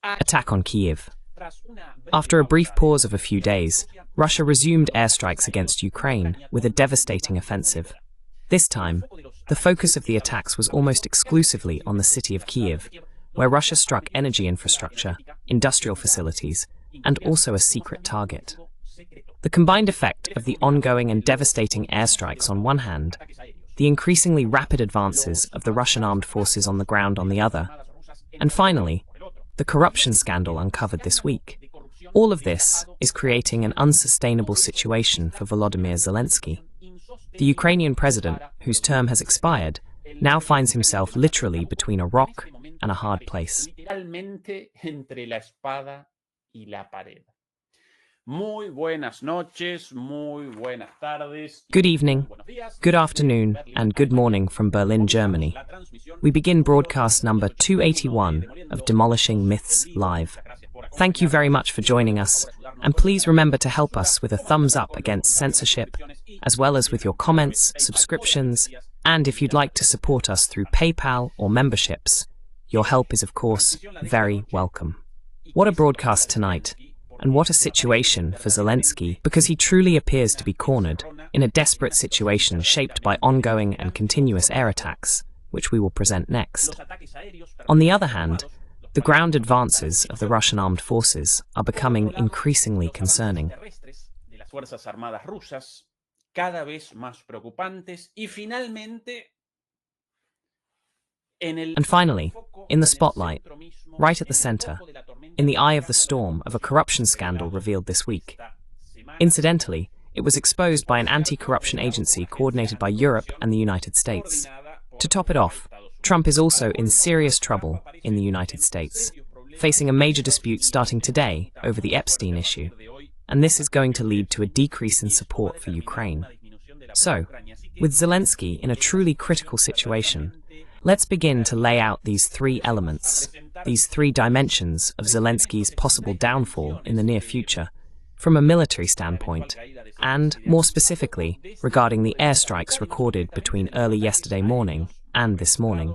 Attack on Kyiv. After a brief pause of a few days, Russia resumed airstrikes against Ukraine with a devastating offensive. This time, the focus of the attacks was almost exclusively on the city of Kyiv, where Russia struck energy infrastructure, industrial facilities, and also a secret target. The combined effect of the ongoing and devastating airstrikes on one hand, the increasingly rapid advances of the Russian armed forces on the ground on the other, and finally, the corruption scandal uncovered this week. All of this is creating an unsustainable situation for Volodymyr Zelensky. The Ukrainian president, whose term has expired, now finds himself literally between a rock and a hard place. Good evening, good afternoon, and good morning from Berlin, Germany. We begin broadcast number 281 of Demolishing Myths Live. Thank you very much for joining us, and please remember to help us with a thumbs up against censorship, as well as with your comments, subscriptions, and if you'd like to support us through PayPal or memberships. Your help is, of course, very welcome. What a broadcast tonight. And what a situation for Zelensky, because he truly appears to be cornered in a desperate situation shaped by ongoing and continuous air attacks, which we will present next. On the other hand, the ground advances of the Russian armed forces are becoming increasingly concerning. And finally, in the spotlight, right at the center, in the eye of the storm of a corruption scandal revealed this week. Incidentally, it was exposed by an anti-corruption agency coordinated by Europe and the United States. To top it off, Trump is also in serious trouble in the United States, facing a major dispute starting today over the Epstein issue, and this is going to lead to a decrease in support for Ukraine. So, with Zelensky in a truly critical situation, let's begin to lay out these three elements, these three dimensions of Zelensky's possible downfall in the near future, from a military standpoint, and, more specifically, regarding the airstrikes recorded between early yesterday morning and this morning.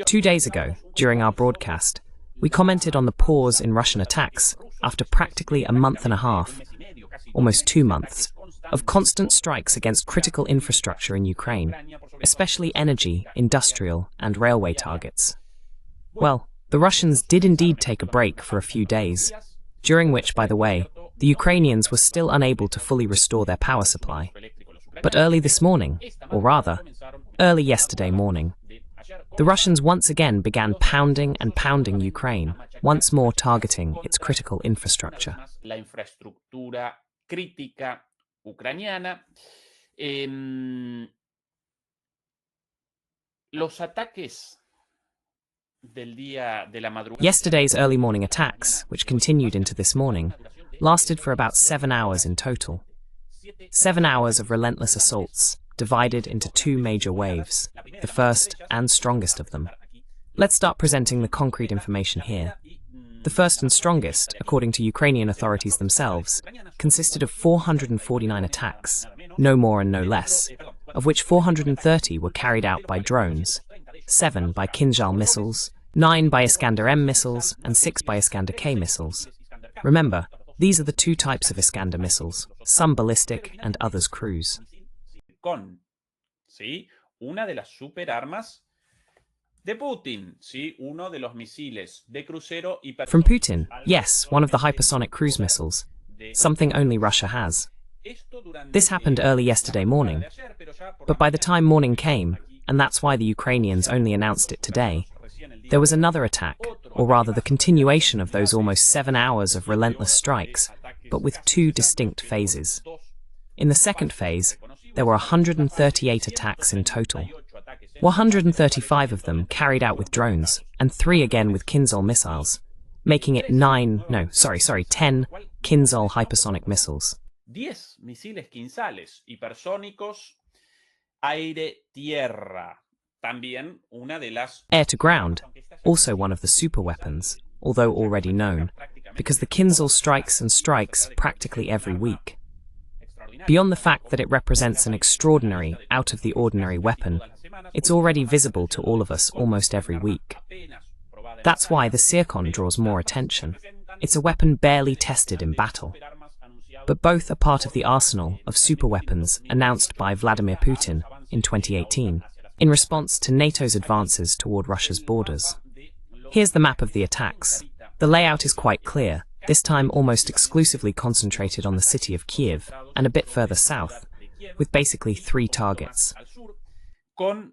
2 days ago, during our broadcast, we commented on the pause in Russian attacks after practically a month and a half, almost 2 months, of constant strikes against critical infrastructure in Ukraine, especially energy, industrial, and railway targets. Well, the Russians did indeed take a break for a few days, during which, by the way, the Ukrainians were still unable to fully restore their power supply. But early this morning, or rather, early yesterday morning, the Russians once again began pounding and pounding Ukraine, once more targeting its critical infrastructure. Yesterday's early morning attacks, which continued into this morning, lasted for about 7 hours in total. 7 hours of relentless assaults, divided into 2 major waves, the first and strongest of them. Let's start presenting the concrete information here. The first and strongest, according to Ukrainian authorities themselves, consisted of 449 attacks, no more and no less, of which 430 were carried out by drones, 7 by Kinzhal missiles, 9 by Iskander-M missiles, and 6 by Iskander-K missiles. Remember, these are the 2 types of Iskander missiles, some ballistic and others cruise. From Putin, yes, one of the hypersonic cruise missiles, something only Russia has. This happened early yesterday morning, but by the time morning came, and that's why the Ukrainians only announced it today, there was another attack, or rather the continuation of those almost 7 hours of relentless strikes, but with 2 distinct phases. In the second phase, there were 138 attacks in total. 135 of them carried out with drones, and 3 again with Kinzhal missiles, making it 10 Kinzhal hypersonic missiles. 10 misiles quinzales hipersónicos aire-tierra. También una de las air-to-ground, also one of the super weapons, although already known, because the Kinzhal strikes and strikes practically every week. Beyond the fact that it represents an extraordinary, out-of-the-ordinary weapon, it's already visible to all of us almost every week. That's why the Zircon draws more attention. It's a weapon barely tested in battle. But both are part of the arsenal of superweapons announced by Vladimir Putin in 2018, in response to NATO's advances toward Russia's borders. Here's the map of the attacks. The layout is quite clear, this time almost exclusively concentrated on the city of Kyiv and a bit further south, with basically 3 targets. Con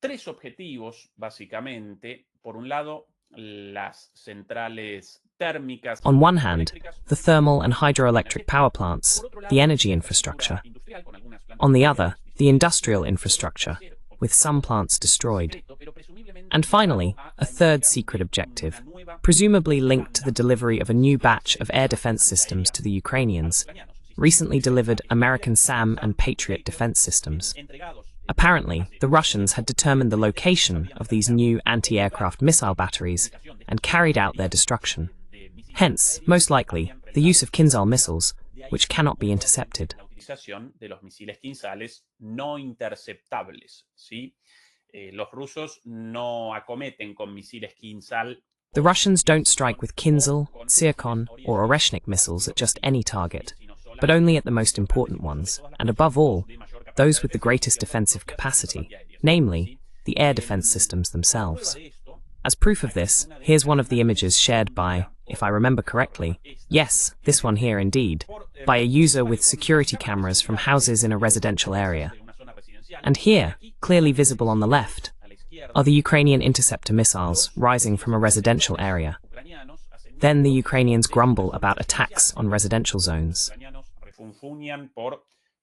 3 objetivos, básicamente. Por un lado, las centrales térmicas. On one hand, the thermal and hydroelectric power plants, the energy infrastructure. On the other, the industrial infrastructure, with some plants destroyed. And finally, a third secret objective, presumably linked to the delivery of a new batch of air defense systems to the Ukrainians, recently delivered American SAM and Patriot defense systems. Apparently, the Russians had determined the location of these new anti-aircraft missile batteries and carried out their destruction. Hence, most likely, the use of Kinzhal missiles, which cannot be intercepted. De los misiles quinzales no interceptables, ¿sí? Los rusos no acometen con misiles quinzal. The Russians don't strike with Kinzhal, Zircon, or Oreshnik missiles at just any target, but only at the most important ones, and above all, those with the greatest defensive capacity, namely, the air defense systems themselves. As proof of this, here's one of the images shared by, if I remember correctly, yes, this one here indeed, by a user with security cameras from houses in a residential area. And here, clearly visible on the left, are the Ukrainian interceptor missiles rising from a residential area. Then the Ukrainians grumble about attacks on residential zones.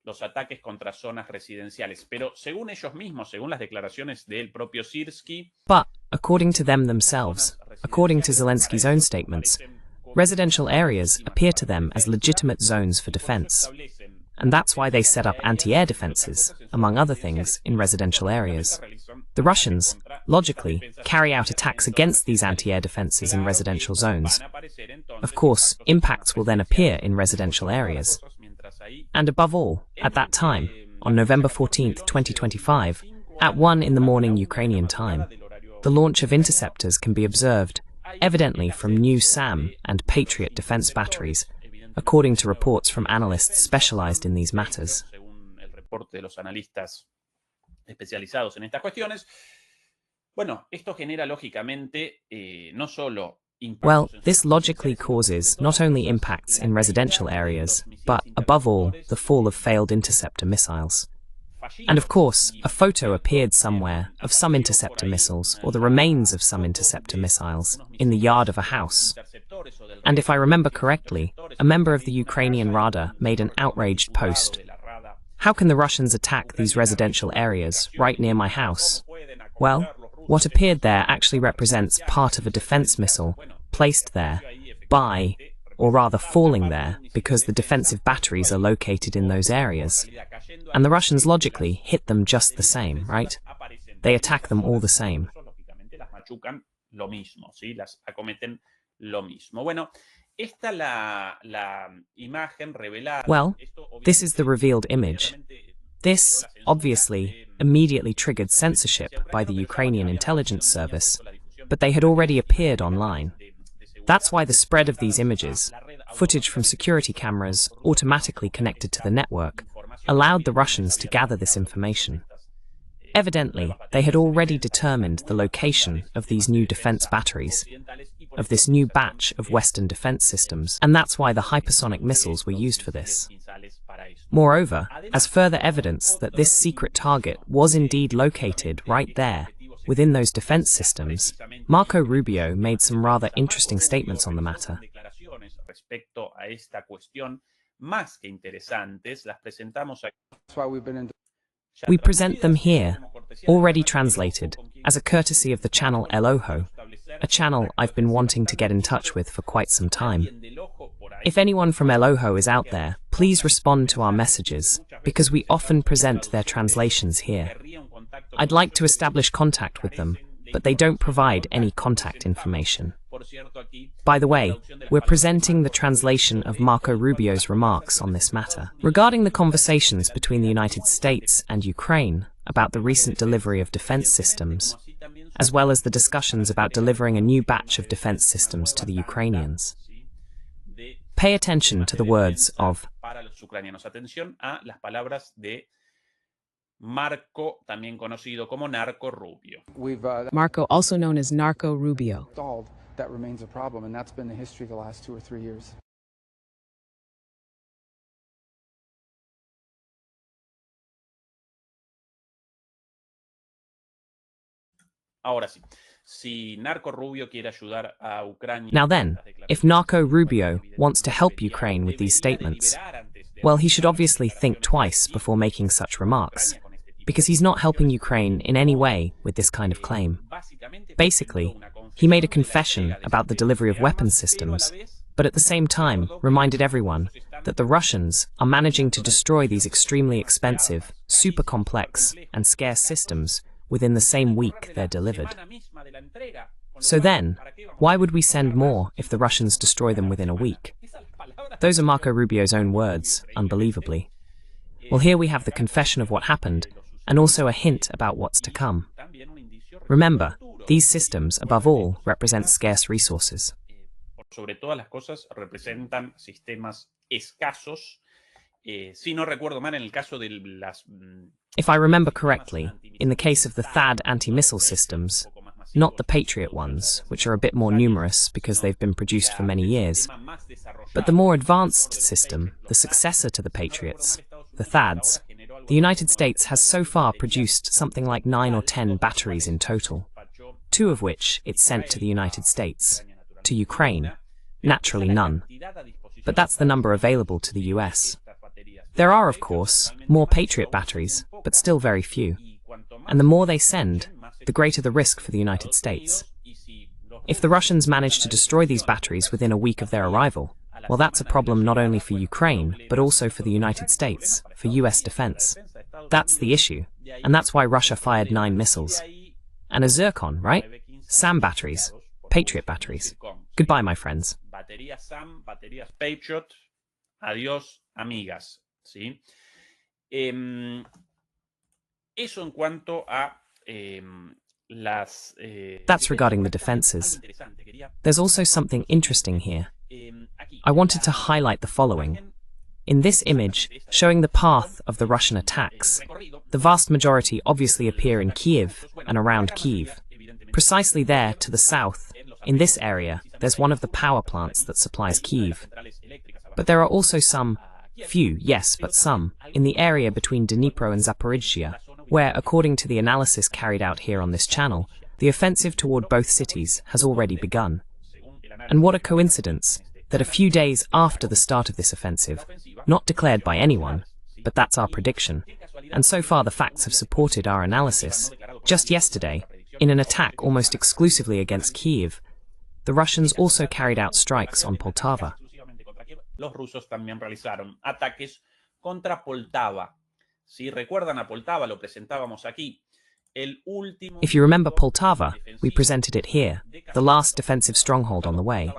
Los ataques contra zonas residenciales. Pero según ellos mismos, según las declaraciones del propio Sirski. But, according to them themselves, according to Zelensky's own statements, residential areas appear to them as legitimate zones for defense. And that's why they set up anti-air defenses, among other things, in residential areas. The Russians, logically, carry out attacks against these anti-air defenses in residential zones. Of course, impacts will then appear in residential areas. And above all, at that time, on November 14, 2025, at 1 in the morning Ukrainian time, the launch of interceptors can be observed, evidently from new SAM and Patriot defense batteries, according to reports from analysts specialized in these matters. Well, this logically causes not only impacts in residential areas, but, above all, the fall of failed interceptor missiles. And of course, a photo appeared somewhere of some interceptor missiles, or the remains of some interceptor missiles, in the yard of a house. And if I remember correctly, a member of the Ukrainian Rada made an outraged post. How can the Russians attack these residential areas right near my house? Well, what appeared there actually represents part of a defense missile placed there by, or rather falling there, because the defensive batteries are located in those areas. And the Russians logically hit them just the same, right? They attack them all the same. Well, this is the revealed image. This, obviously, immediately triggered censorship by the Ukrainian intelligence service, but they had already appeared online. That's why the spread of these images, footage from security cameras automatically connected to the network, allowed the Russians to gather this information. Evidently, they had already determined the location of these new defense batteries, of this new batch of Western defense systems, and that's why the hypersonic missiles were used for this. Moreover, as further evidence that this secret target was indeed located right there, within those defense systems, Marco Rubio made some rather interesting statements on the matter. We present them here, already translated, as a courtesy of the channel El Ojo, a channel I've been wanting to get in touch with for quite some time. If anyone from Eloho is out there, please respond to our messages, because we often present their translations here. I'd like to establish contact with them, but they don't provide any contact information. By the way, we're presenting the translation of Marco Rubio's remarks on this matter. Regarding the conversations between the United States and Ukraine about the recent delivery of defense systems, as well as the discussions about delivering a new batch of defense systems to the Ukrainians. Pay attention to the words of Marco, también conocido como Narco Rubio. Marco, also known as Narco Rubio. That remains a problem, and that's been the history of the last 2 or 3 years. Ahora sí, si Narco Rubio quiere ayudar a Ucrania. Now then, if Narco Rubio wants to help Ukraine with these statements, well, he should obviously think twice before making such remarks, because he's not helping Ukraine in any way with this kind of claim. Basically, he made a confession about the delivery of weapons systems, but at the same time reminded everyone that the Russians are managing to destroy these extremely expensive, super complex, and scarce systems within the same week they're delivered. So then, why would we send more if the Russians destroy them within a week? Those are Marco Rubio's own words, unbelievably. Well, here we have the confession of what happened, and also a hint about what's to come. Remember, these systems, above all, represent scarce resources. Sobre todas las cosas, representan sistemas escasos. Si no recuerdo mal, en el caso de las... If I remember correctly, in the case of the THAAD anti-missile systems, not the Patriot ones, which are a bit more numerous because they've been produced for many years, but the more advanced system, the successor to the Patriots, the THAADs, the United States has so far produced something like 9 or 10 batteries in total, 2 of which it sent to the United States. To Ukraine, naturally none. But that's the number available to the US. There are, of course, more Patriot batteries, but still very few. And the more they send, the greater the risk for the United States. If the Russians manage to destroy these batteries within a week of their arrival, well, that's a problem not only for Ukraine, but also for the United States, for US defense. That's the issue, and that's why Russia fired 9 missiles. And a Zircon, right? SAM batteries, Patriot batteries. Goodbye, my friends. Baterías SAM, baterías Patriot, adiós, amigas. ¿Sí? Eso en cuanto a las... That's regarding the defenses. There's also something interesting here. I wanted to highlight the following. In this image, showing the path of the Russian attacks, the vast majority obviously appear in Kyiv and around Kyiv. Precisely there, to the south, in this area, there's one of the power plants that supplies Kyiv. But there are also some, few, yes, but some, in the area between Dnipro and Zaporizhzhia, where, according to the analysis carried out here on this channel, the offensive toward both cities has already begun. And what a coincidence that a few days after the start of this offensive, not declared by anyone, but that's our prediction, and so far the facts have supported our analysis, just yesterday, in an attack almost exclusively against Kyiv, the Russians also carried out strikes on Poltava. Los rusos también realizaron ataques contra Poltava. Si recuerdan a Poltava, lo presentábamos aquí. If you remember Poltava, we presented it here, the last defensive stronghold on the way.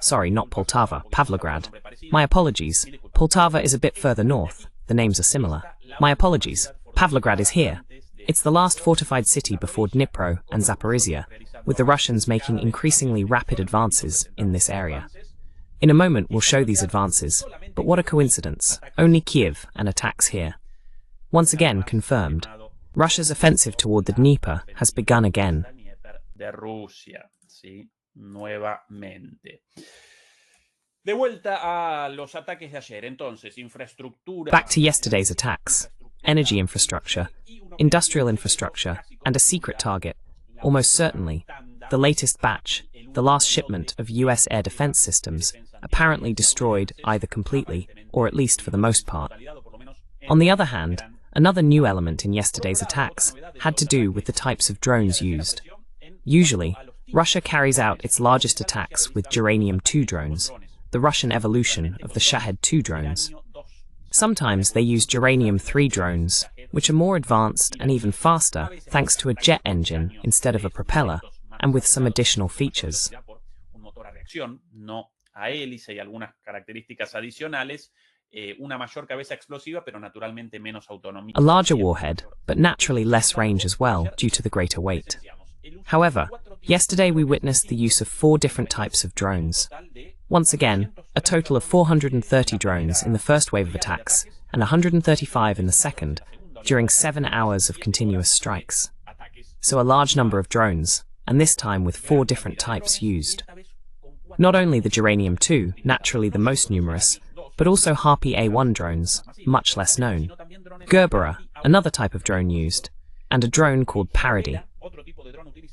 Sorry, not Poltava, Pavlograd. My apologies. Poltava is a bit further north. The names are similar. My apologies. Pavlograd is here. It's the last fortified city before Dnipro and Zaporizhzhia, with the Russians making increasingly rapid advances in this area. In a moment we'll show these advances, but what a coincidence. Only Kyiv and attacks here. Once again confirmed. Russia's offensive toward the Dnieper has begun again. De Rusia, sí, nuevamente. De vuelta a los ataques de ayer, entonces, infraestructura. Back to yesterday's attacks. Energy infrastructure, industrial infrastructure, and a secret target, almost certainly, the latest batch, the last shipment of US air defense systems, apparently destroyed either completely, or at least for the most part. On the other hand, another new element in yesterday's attacks had to do with the types of drones used. Usually, Russia carries out its largest attacks with Uranium-2 drones, the Russian evolution of the Shahed-2 drones. Sometimes they use Uranium-3 drones, which are more advanced and even faster thanks to a jet engine instead of a propeller, and with some additional features. A hélice y algunas características adicionales, una mayor cabeza explosiva, pero naturalmente menos autonomía. A larger warhead, but naturally less range as well due to the greater weight. However, yesterday we witnessed the use of 4 different types of drones. Once again, a total of 430 drones in the first wave of attacks and 135 in the second, during 7 hours of continuous strikes. So a large number of drones, and this time with 4 different types used. Not only the Uranium-2, naturally the most numerous, but also Harpy A1 drones, much less known, Gerbera, another type of drone used, and a drone called Parody.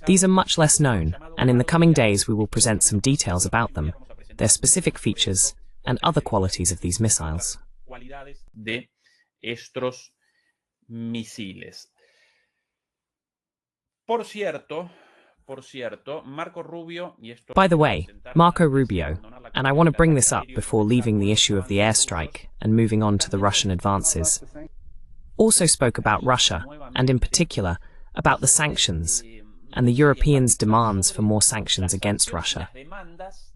These are much less known, and in the coming days we will present some details about them, their specific features, and other qualities of these missiles. De estos misiles. Por cierto, Marco Rubio, By the way, Marco Rubio, and I want to bring this up before leaving the issue of the airstrike and moving on to the Russian advances, also spoke about Russia, and in particular, about the sanctions, and the Europeans' demands for more sanctions against Russia.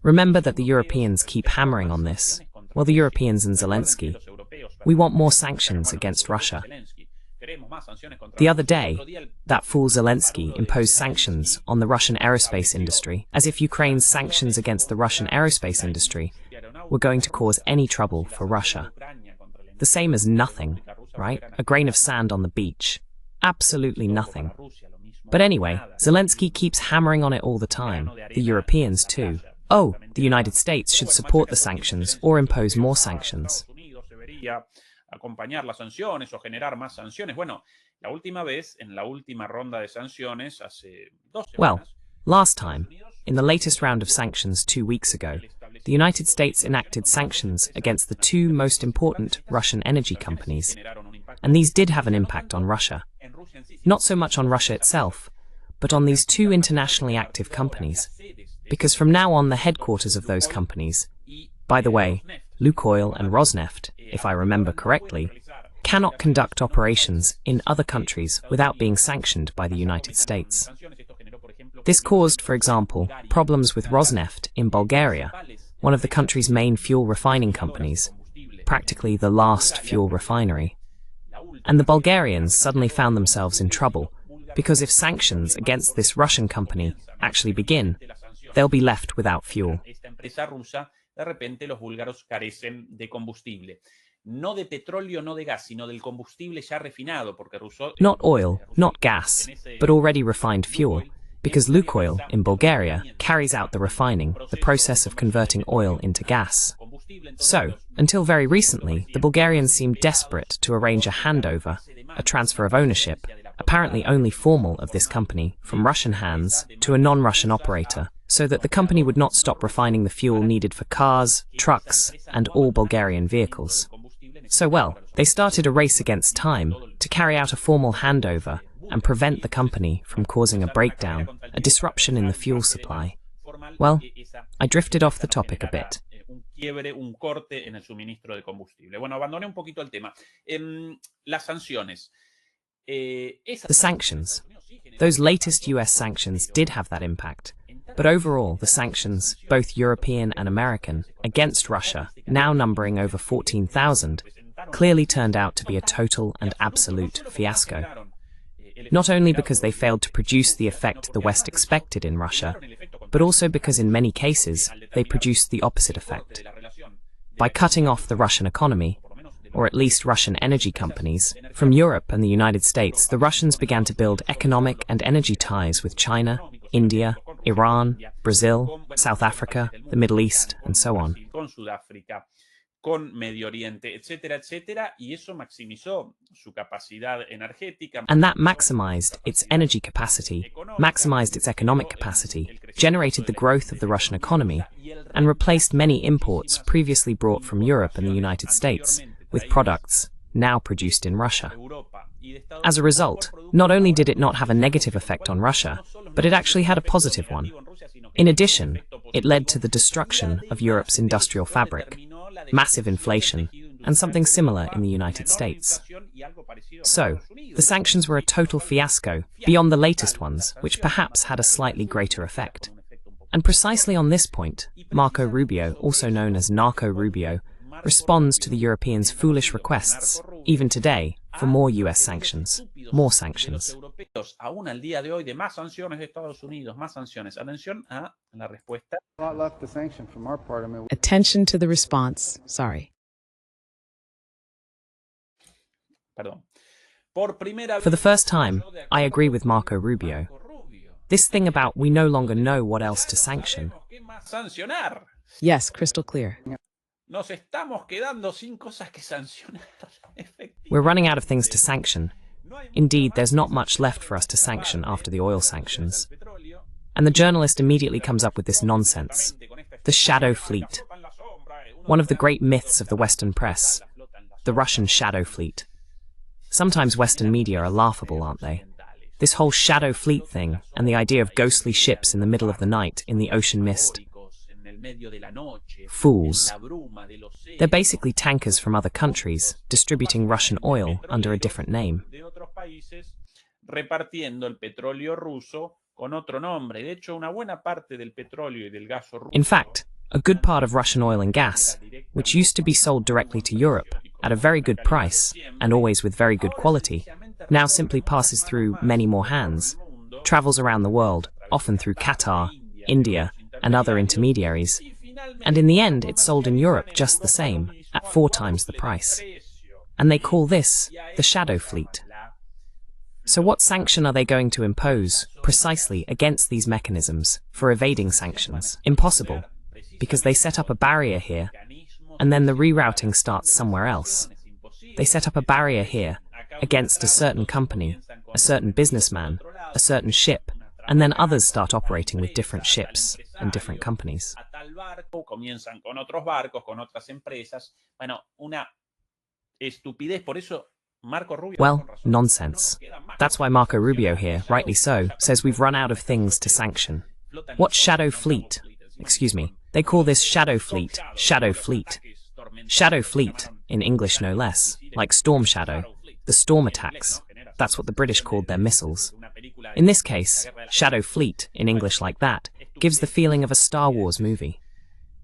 Remember that the Europeans keep hammering on this. Well, the Europeans and Zelensky. We want more sanctions against Russia. The other day, that fool Zelensky imposed sanctions on the Russian aerospace industry, as if Ukraine's sanctions against the Russian aerospace industry were going to cause any trouble for Russia. The same as nothing, right? A grain of sand on the beach. Absolutely nothing. But anyway, Zelensky keeps hammering on it all the time, the Europeans too. Oh, the United States should support the sanctions or impose more sanctions. Acompañar las sanciones o generar más sanciones. Bueno, la última vez, en la última ronda de sanciones, hace 2 semanas. Well, last time, in the latest round of sanctions 2 weeks ago, the United States enacted sanctions against the 2 most important Russian energy companies, and these did have an impact on Russia. Not so much on Russia itself, but on these 2 internationally active companies, because from now on the headquarters of those companies, by the way, Lukoil and Rosneft, if I remember correctly, cannot conduct operations in other countries without being sanctioned by the United States. This caused, for example, problems with Rosneft in Bulgaria, one of the country's main fuel refining companies, practically the last fuel refinery. And the Bulgarians suddenly found themselves in trouble, because if sanctions against this Russian company actually begin, they'll be left without fuel. De repente los búlgaros carecen de combustible. No de petróleo, no de gas, sino del combustible ya refinado, porque not oil, not gas, but already refined fuel, because Lukoil in Bulgaria carries out the refining, the process of converting oil into gas. So, until very recently, the Bulgarians seemed desperate to arrange a handover, a transfer of ownership, apparently only formal, of this company from Russian hands to a non-Russian operator, so that the company would not stop refining the fuel needed for cars, trucks, and all Bulgarian vehicles. So well, they started a race against time to carry out a formal handover and prevent the company from causing a breakdown, a disruption in the fuel supply. Well, I drifted off the topic a bit. Un corte en el suministro de combustible. Bueno, abandoné un poquito el tema. Las sanciones. The sanctions. Those latest US sanctions did have that impact. But overall, the sanctions, both European and American, against Russia, now numbering over 14,000, clearly turned out to be a total and absolute fiasco. Not only because they failed to produce the effect the West expected in Russia, but also because in many cases they produced the opposite effect. By cutting off the Russian economy, or at least Russian energy companies, from Europe and the United States, the Russians began to build economic and energy ties with China, India, Iran, Brazil, South Africa, the Middle East, and so on. Con Medio Oriente, etcétera, etcétera, y eso maximizó su capacidad energética. And that maximized its energy capacity, maximized its economic capacity, generated the growth of the Russian economy, and replaced many imports previously brought from Europe and the United States with products now produced in Russia. As a result, not only did it not have a negative effect on Russia, but it actually had a positive one. In addition, It led to the destruction of Europe's industrial fabric, massive inflation, and something similar in the United States. So, the sanctions were a total fiasco, beyond the latest ones, which perhaps had a slightly greater effect. And precisely on this point, Marco Rubio, also known as Narco Rubio, responds to the Europeans' foolish requests, even today, for more US sanctions, more sanctions. Aún al día de hoy, de más sanciones de Estados Unidos, más sanciones. Atención a la respuesta. A lot left to sanction from our part. I mean, Attention to the response. Sorry. Perdón. Por primera For the vez, first time, I agree with Marco Rubio. This thing about we no longer know what else to sanction. ¿Qué más sancionar? Yes, crystal clear. Nos estamos quedando sin cosas que sancionar. We're running out of things to sanction. Indeed, there's not much left for us to sanction after the oil sanctions. And the journalist immediately comes up with this nonsense. The shadow fleet. One of the great myths of the Western press. The Russian shadow fleet. Sometimes Western media are laughable, aren't they? This whole shadow fleet thing, and the idea of ghostly ships in the middle of the night in the ocean mist. Fools. They're basically tankers from other countries, distributing Russian oil under a different name. Repartiendo el petróleo ruso con otro nombre. De hecho, una buena parte del petróleo y del gas ruso. In fact, a good part of Russian oil and gas, which used to be sold directly to Europe at a very good price, and always with very good quality, now simply passes through many more hands, travels around the world, often through Qatar, India, and other intermediaries, and in the end it's sold in Europe just the same, at 4 times the price. And they call this the shadow fleet. So what sanction are they going to impose, precisely against these mechanisms, for evading sanctions? Impossible, because they set up a barrier here, and then the rerouting starts somewhere else. They set up a barrier here, against a certain company, a certain businessman, a certain ship, and then others start operating with different ships and different companies. Comienzan con otros barcos, con otras empresas. Bueno, una estupidez. Por eso Marco Rubio. Well, nonsense. That's why Marco Rubio here, rightly so, says we've run out of things to sanction. What shadow fleet? Excuse me. They call this shadow fleet, shadow fleet. Shadow fleet, in English no less, like storm shadow, the storm attacks. That's what the British called their missiles. In this case, shadow fleet, in English like that, gives the feeling of a Star Wars movie.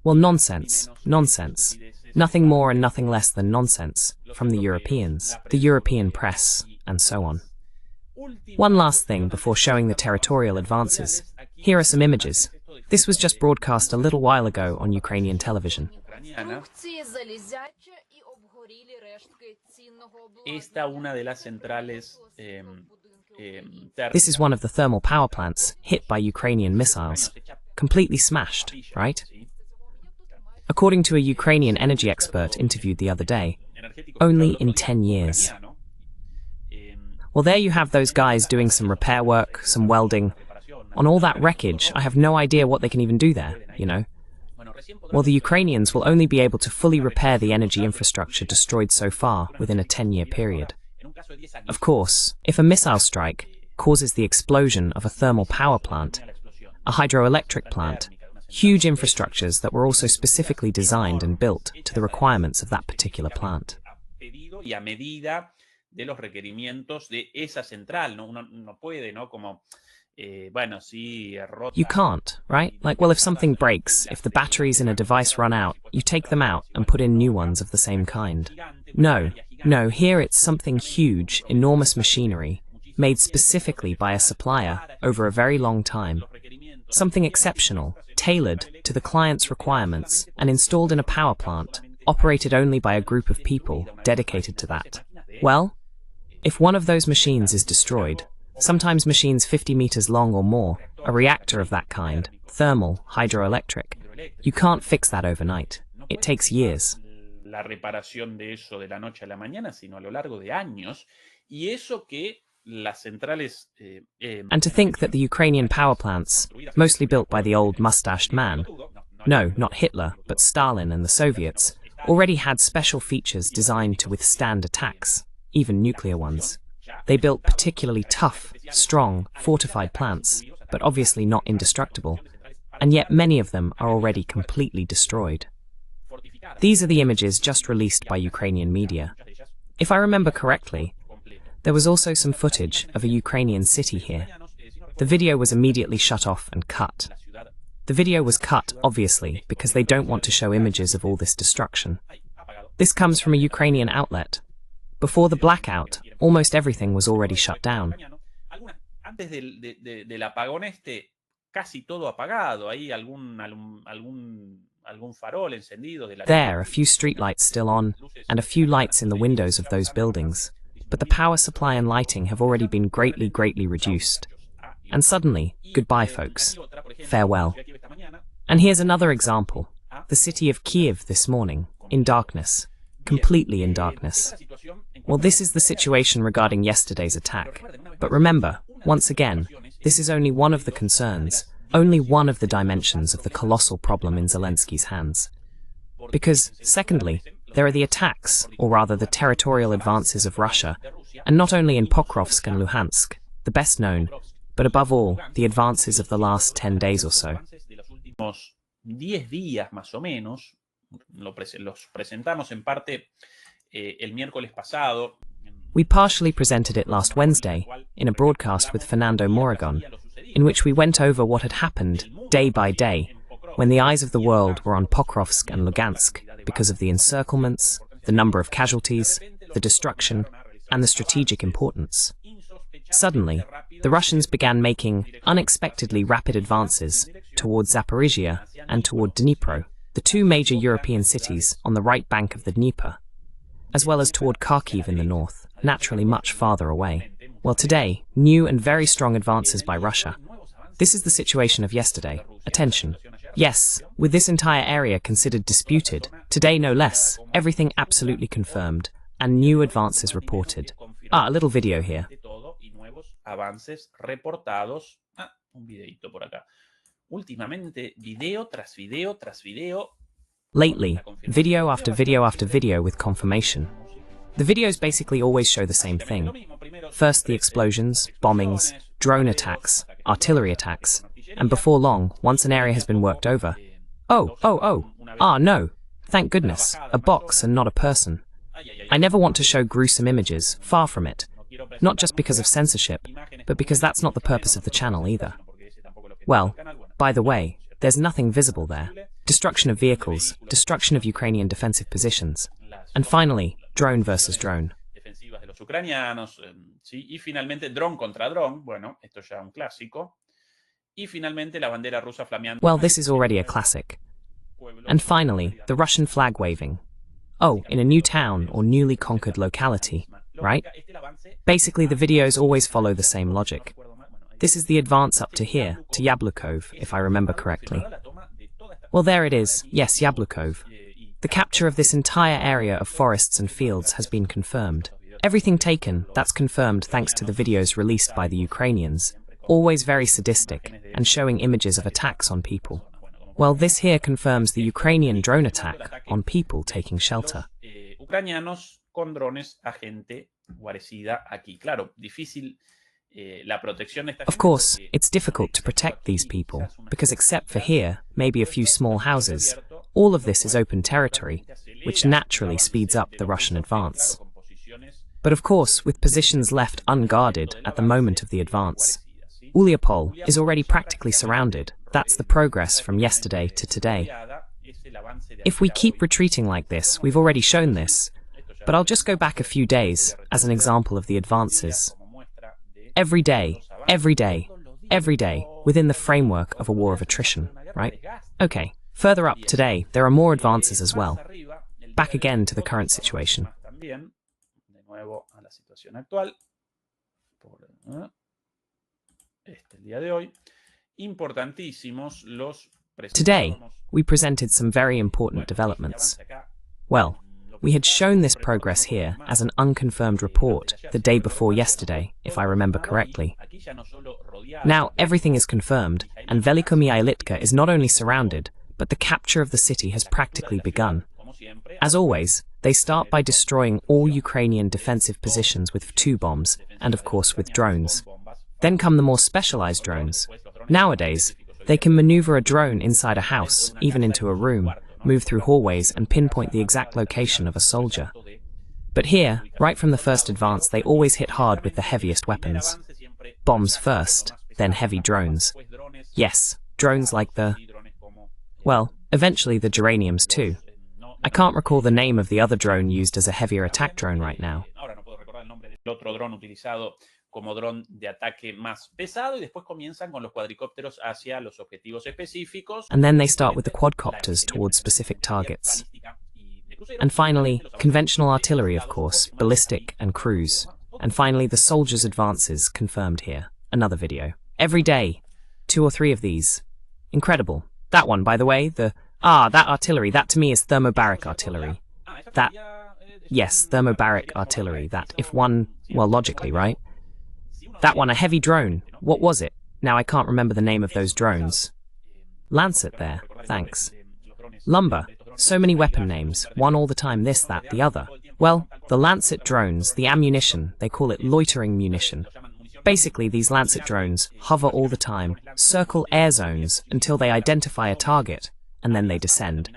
Well, nonsense, nonsense. Nothing more and nothing less than nonsense, from the Europeans, the European press, and so on. One last thing before showing the territorial advances. Here are some images. This was just broadcast a little while ago on Ukrainian television. This is one of the thermal power plants hit by Ukrainian missiles. Completely smashed, right? According to a Ukrainian energy expert interviewed the other day, only in 10 years. Well, there you have those guys doing some repair work, some welding. On all that wreckage, I have no idea what they can even do there, you know? Well, the Ukrainians will only be able to fully repair the energy infrastructure destroyed so far within a 10-year period. Of course, if a missile strike causes the explosion of a thermal power plant, a hydroelectric plant, huge infrastructures that were also specifically designed and built to the requirements of that particular plant. You can't, right? Like, well, if something breaks, if the batteries in a device run out, you take them out and put in new ones of the same kind. No, here it's something huge, enormous machinery, made specifically by a supplier over a very long time. Something exceptional, tailored to the client's requirements, and installed in a power plant, operated only by a group of people dedicated to that. Well, if one of those machines is destroyed, sometimes machines 50 meters long or more, a reactor of that kind, thermal, hydroelectric, you can't fix that overnight. It takes years. La reparación de eso de la noche a la mañana, sino a lo largo de años, y eso que las centrales. And to think that the Ukrainian power plants, mostly built by the old mustached man, no, not Hitler, but Stalin and the Soviets, already had special features designed to withstand attacks, even nuclear ones. They built particularly tough, strong, fortified plants, but obviously not indestructible. and yet many of them are already completely destroyed. These are the images just released by Ukrainian media. If I remember correctly, there was also some footage of a Ukrainian city here. The video was immediately shut off and cut. The video was cut, obviously, because they don't want to show images of all this destruction. This comes from a Ukrainian outlet. Before the blackout, almost everything was already shut down. Antes del apagón casi todo apagado. Hay algún farol encendido de la... There, a few streetlights still on, and a few lights in the windows of those buildings. But the power supply and lighting have already been greatly reduced. And suddenly, goodbye folks. Farewell. And here's another example. The city of Kyiv this morning, in darkness. Completely in darkness. Well, this is the situation regarding yesterday's attack. But remember, once again, this is only one of the concerns, only one of the dimensions of the colossal problem in Zelensky's hands. Because, secondly, there are the attacks, or rather the territorial advances of Russia, and not only in Pokrovsk and Luhansk, the best known, but above all, the advances of the last 10 days or so. 10 días más o menos, los presentamos en parte el miércoles pasado. We partially presented it last Wednesday in a broadcast with Fernando Moragon, in which we went over what had happened day by day when the eyes of the world were on Pokrovsk and Lugansk because of the encirclements, the number of casualties, the destruction, and the strategic importance. Suddenly, the Russians began making unexpectedly rapid advances towards Zaporizhia and toward Dnipro, the two major European cities on the right bank of the Dnieper, as well as toward Kharkiv in the north, naturally much farther away. Well, today, new and very strong advances by Russia. This is the situation of yesterday. Attention. Yes, with this entire area considered disputed, today no less, everything absolutely confirmed, and new advances reported. A little video here. Avances reportados. Un videito por acá. Últimamente, video tras video tras video. Lately, video after video after video with confirmation. The videos basically always show the same thing. First the explosions, bombings, drone attacks, artillery attacks, and before long, once an area has been worked over, no, thank goodness, a box and not a person. I never want to show gruesome images, far from it. Not just because of censorship, but because that's not the purpose of the channel either. Well, by the way, there's nothing visible there. Destruction of vehicles, destruction of Ukrainian defensive positions, and finally, drone versus drone. Defensivas de los ucranianos, ¿sí? Y finalmente, dron contra dron, bueno, esto ya un clásico. Y finalmente, la bandera rusa flameando. Well, this is already a classic. And finally, the Russian flag waving. Oh, in a new town or newly conquered locality, right? Basically, the videos always follow the same logic. This is the advance up to here, to Yablukov, if I remember correctly. Well, there it is, yes, Yablukov. The capture of this entire area of forests and fields has been confirmed. Everything taken, that's confirmed thanks to the videos released by the Ukrainians, always very sadistic, and showing images of attacks on people. Well, this here confirms the Ukrainian drone attack on people taking shelter. Ucranianos con drones a gente guarecida aquí. Claro, difícil. Of course, it's difficult to protect these people, because except for here, maybe a few small houses, all of this is open territory, which naturally speeds up the Russian advance. But of course, with positions left unguarded at the moment of the advance, Uliapol is already practically surrounded. That's the progress from yesterday to today. If we keep retreating like this, we've already shown this, but I'll just go back a few days as an example of the advances. Every day, within the framework of a war of attrition, right? Okay, further up today, there are more advances as well. Back again to the current situation. Today, we presented some very important developments. Well, we had shown this progress here as an unconfirmed report the day before yesterday, if I remember correctly. Now everything is confirmed, and Velikomy is not only surrounded, but the capture of the city has practically begun. As always, they start by destroying all Ukrainian defensive positions with 2 bombs, and of course with drones. Then come the more specialized drones. Nowadays, They can maneuver a drone inside a house, even into a room, move through hallways and pinpoint the exact location of a soldier. But here, right from the first advance, they always hit hard with the heaviest weapons. Bombs first, then heavy drones. Yes, drones like well, eventually the geraniums too. I can't recall the name of the other drone used as a heavier attack drone right now. Como dron de ataque más pesado y después comienzan con los cuadricópteros hacia los objetivos específicos. And then they start with the quadcopters towards specific targets. And finally, conventional artillery, of course, ballistic and cruise. And finally, the soldiers' advances, confirmed here. Another video. Every day, 2 or 3 of these. Incredible. That one, by the way, that artillery, that to me is thermobaric artillery. Yes, thermobaric artillery, that if one, well, logically, right? That one, a heavy drone. What was it? Now I can't remember the name of those drones. Lancet there, thanks. Lumber. So many weapon names, one all the time, this, that, the other. Well, the Lancet drones, the ammunition, they call it loitering munition. Basically, these Lancet drones hover all the time, circle air zones until they identify a target, and then they descend.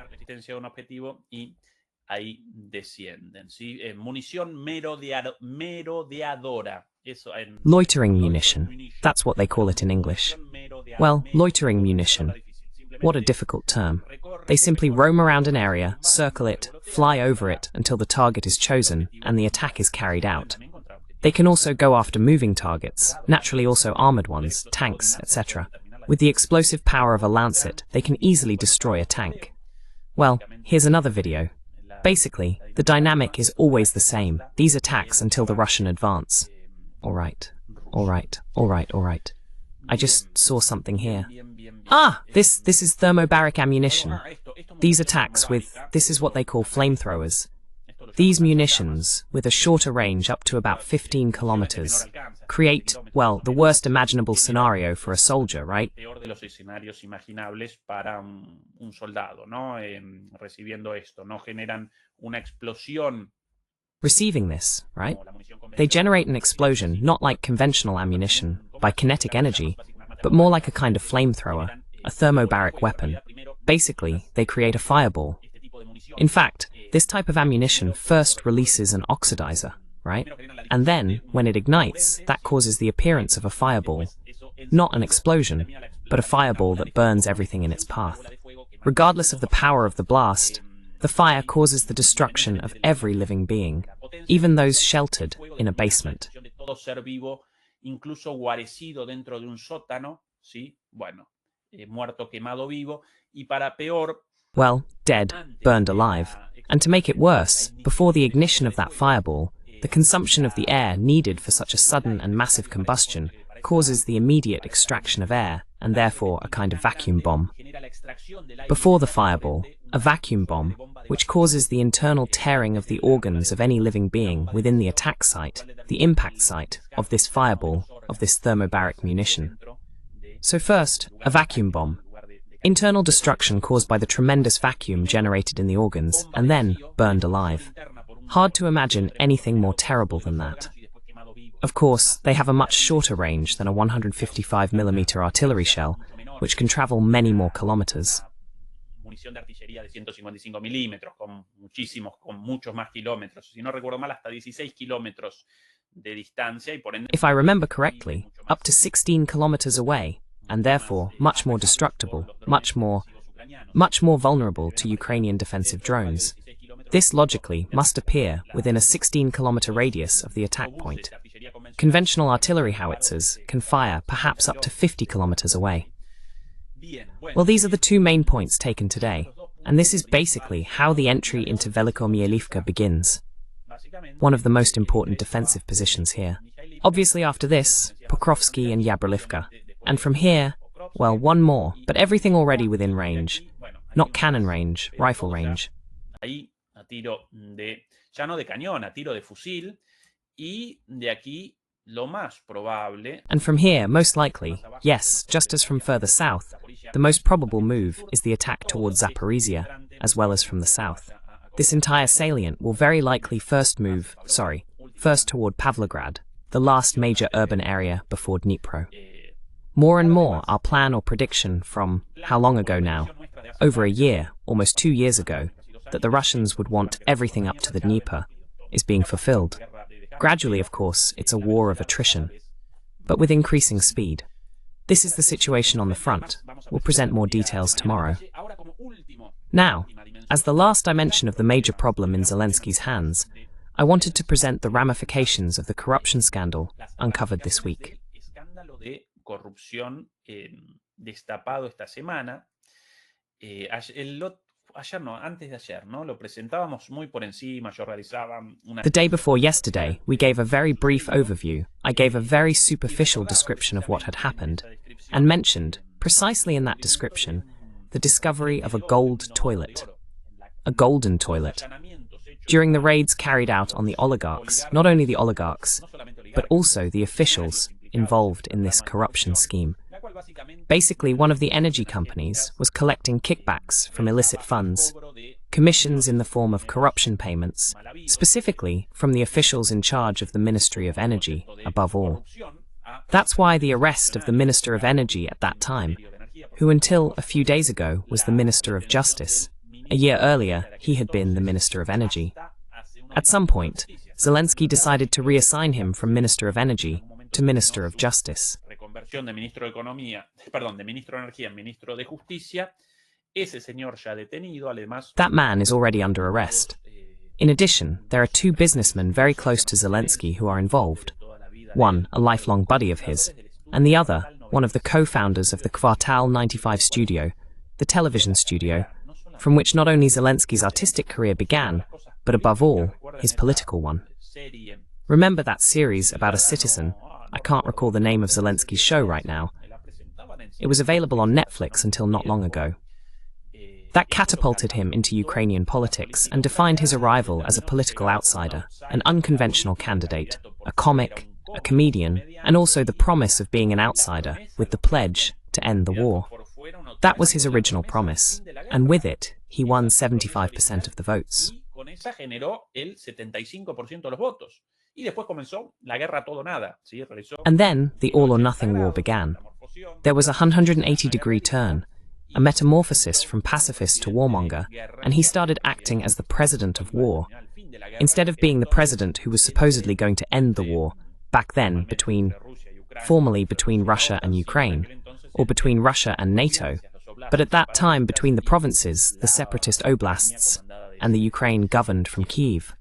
Loitering munition, that's what they call it in English. Well, loitering munition. What a difficult term. They simply roam around an area, circle it, fly over it until the target is chosen and the attack is carried out. They can also go after moving targets, naturally also armored ones, tanks, etc. With the explosive power of a Lancet, they can easily destroy a tank. Well, here's another video. Basically, the dynamic is always the same, these attacks until the Russian advance. Alright. I just saw something here. This is thermobaric ammunition. These attacks with, this is what they call flamethrowers. These munitions, with a shorter range up to about 15 kilometers, create, well, the worst imaginable scenario for a soldier, right? Receiving this, right? They generate an explosion, not like conventional ammunition, by kinetic energy, but more like a kind of flamethrower, a thermobaric weapon. Basically, they create a fireball. In fact, this type of ammunition first releases an oxidizer, right? And then, when it ignites, that causes the appearance of a fireball. Not an explosion, but a fireball that burns everything in its path. Regardless of the power of the blast, the fire causes the destruction of every living being, even those sheltered in a basement. Well, dead, burned alive. And to make it worse, before the ignition of that fireball, the consumption of the air needed for such a sudden and massive combustion causes the immediate extraction of air, and therefore a kind of vacuum bomb. Before the fireball, a vacuum bomb, which causes the internal tearing of the organs of any living being within the attack site, the impact site of this fireball, of this thermobaric munition. So first, a vacuum bomb. Internal destruction caused by the tremendous vacuum generated in the organs, and then burned alive. Hard to imagine anything more terrible than that. Of course, they have a much shorter range than a 155mm artillery shell, which can travel many more kilometers. If I remember correctly, up to 16 kilometers away, and therefore much more destructible, much more vulnerable to Ukrainian defensive drones. This logically must appear within a 16-kilometer radius of the attack point. Conventional artillery howitzers can fire perhaps up to 50 kilometers away. Well, these are the 2 main points taken today, and this is basically how the entry into Velikomiaylivka begins. One of the most important defensive positions here. Obviously after this, Pokrovsky and Yabrolivka. And from here, well, one more, but everything already within range. Not cannon range, rifle range. And from here, most likely, yes, just as from further south, the most probable move is the attack towards Zaporizhia, as well as from the south. This entire salient will very likely first toward Pavlograd, the last major urban area before Dnipro. More and more, our plan or prediction from how long ago now, over a year, almost 2 years ago, that the Russians would want everything up to the Dnieper, is being fulfilled. Gradually, of course, it's a war of attrition, but with increasing speed. This is the situation on the front. We'll present more details tomorrow. Now, as the last dimension of the major problem in Zelensky's hands, I wanted to present the ramifications of the corruption scandal uncovered this week. The day before yesterday, we gave a very brief overview. I gave a very superficial description of what had happened, and mentioned, precisely in that description, the discovery of a gold toilet. A golden toilet. During the raids carried out on the oligarchs, not only the oligarchs, but also the officials involved in this corruption scheme. Basically, one of the energy companies was collecting kickbacks from illicit funds, commissions in the form of corruption payments, specifically from the officials in charge of the Ministry of Energy, above all. That's why the arrest of the Minister of Energy at that time, who until a few days ago was the Minister of Justice. A year earlier, he had been the Minister of Energy. At some point, Zelensky decided to reassign him from Minister of Energy to Minister of Justice. That man is already under arrest. In addition, there are 2 businessmen very close to Zelensky who are involved. One, a lifelong buddy of his, and the other, one of the co-founders of the Kvartal 95 studio, the television studio, from which not only Zelensky's artistic career began, but above all, his political one. Remember that series about a citizen? I can't recall the name of Zelensky's show right now. It was available on Netflix until not long ago. That catapulted him into Ukrainian politics and defined his arrival as a political outsider, an unconventional candidate, a comic, a comedian, and also the promise of being an outsider, with the pledge to end the war. That was his original promise, and with it, he won 75% of the votes. And then, the all-or-nothing war began. There was a 180-degree turn, a metamorphosis from pacifist to warmonger, and he started acting as the president of war. Instead of being the president who was supposedly going to end the war, back then formally between Russia and Ukraine, or between Russia and NATO, but at that time between the provinces, the separatist oblasts, and the Ukraine governed from Kyiv.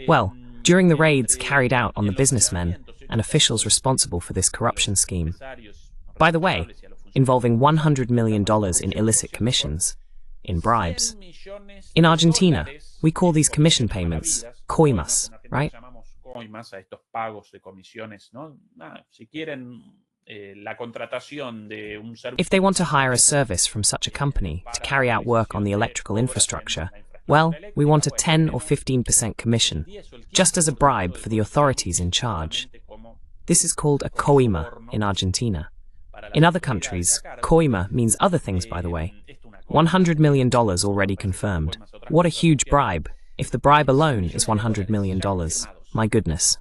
Well, during the raids carried out on the businessmen and officials responsible for this corruption scheme, by the way, involving $100 million in illicit commissions, in bribes. In Argentina, we call these commission payments coimas, right? If they want to hire a service from such a company to carry out work on the electrical infrastructure, well, we want a 10 or 15% commission, just as a bribe for the authorities in charge. This is called a coima in Argentina. In other countries, coima means other things, by the way. $100 million already confirmed. What a huge bribe, if the bribe alone is $100 million. My goodness.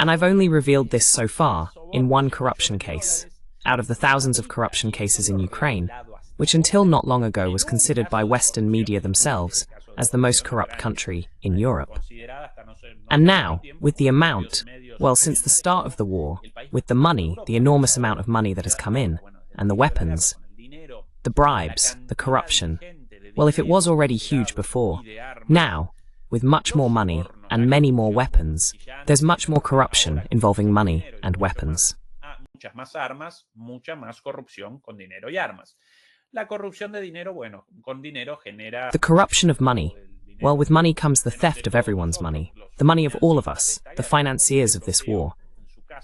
And I've only revealed this so far in one corruption case, out of the thousands of corruption cases in Ukraine, which until not long ago was considered by Western media themselves as the most corrupt country in Europe. And now, with the amount, well, since the start of the war, with the money, the enormous amount of money that has come in, and the weapons, the bribes, the corruption, well, if it was already huge before, now, with much more money and many more weapons, there's much more corruption involving money and weapons. The corruption of money. Well, with money comes the theft of everyone's money, the money of all of us, the financiers of this war.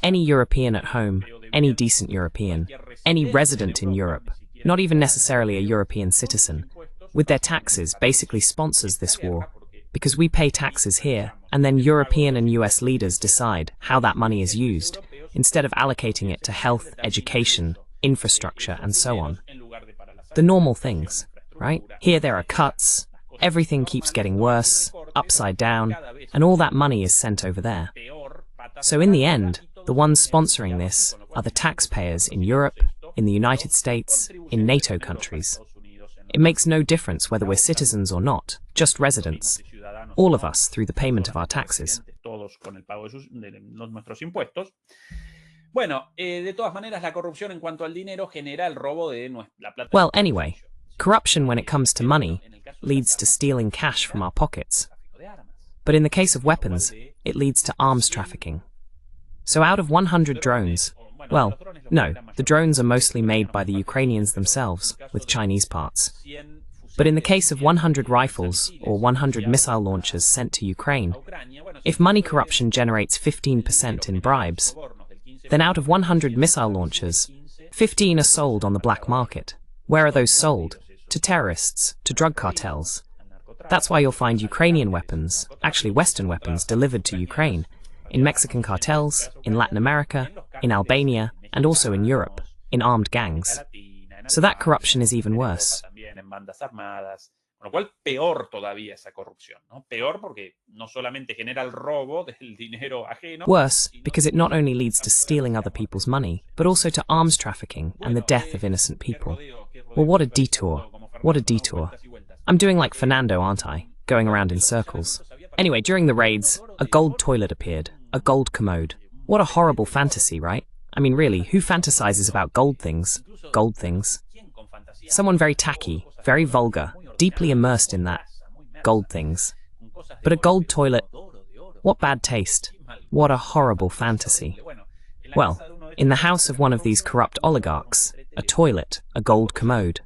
Any European at home, any decent European, any resident in Europe, not even necessarily a European citizen, with their taxes basically sponsors this war, because we pay taxes here, and then European and US leaders decide how that money is used, instead of allocating it to health, education, infrastructure, and so on. The normal things, right? Here there are cuts, everything keeps getting worse, upside down, and all that money is sent over there. So in the end, The ones sponsoring this are the taxpayers in Europe, in the United States, in NATO countries. It makes no difference whether we're citizens or not, just residents. All of us through the payment of our taxes. Well, anyway, corruption when it comes to money leads to stealing cash from our pockets. But in the case of weapons, it leads to arms trafficking. So out of 100 drones, well, no, the drones are mostly made by the Ukrainians themselves, with Chinese parts. But in the case of 100 rifles or 100 missile launchers sent to Ukraine, if money corruption generates 15% in bribes, then out of 100 missile launchers, 15 are sold on the black market. Where are those sold? To terrorists, to drug cartels. That's why you'll find Ukrainian weapons, actually Western weapons, delivered to Ukraine, in Mexican cartels, in Latin America, in Albania, and also in Europe, in armed gangs. So that corruption is even worse. Worse, because it not only leads to stealing other people's money, but also to arms trafficking and the death of innocent people. Well, what a detour. What a detour. I'm doing like Fernando, aren't I? Going around in circles. Anyway, during the raids, a gold toilet appeared, a gold commode. What a horrible fantasy, right? I mean, really, who fantasizes about gold things? Gold things? Someone very tacky, very vulgar, deeply immersed in that. Gold things. But a gold toilet? What bad taste. What a horrible fantasy. Well, in the house of one of these corrupt oligarchs, a toilet, a gold commode.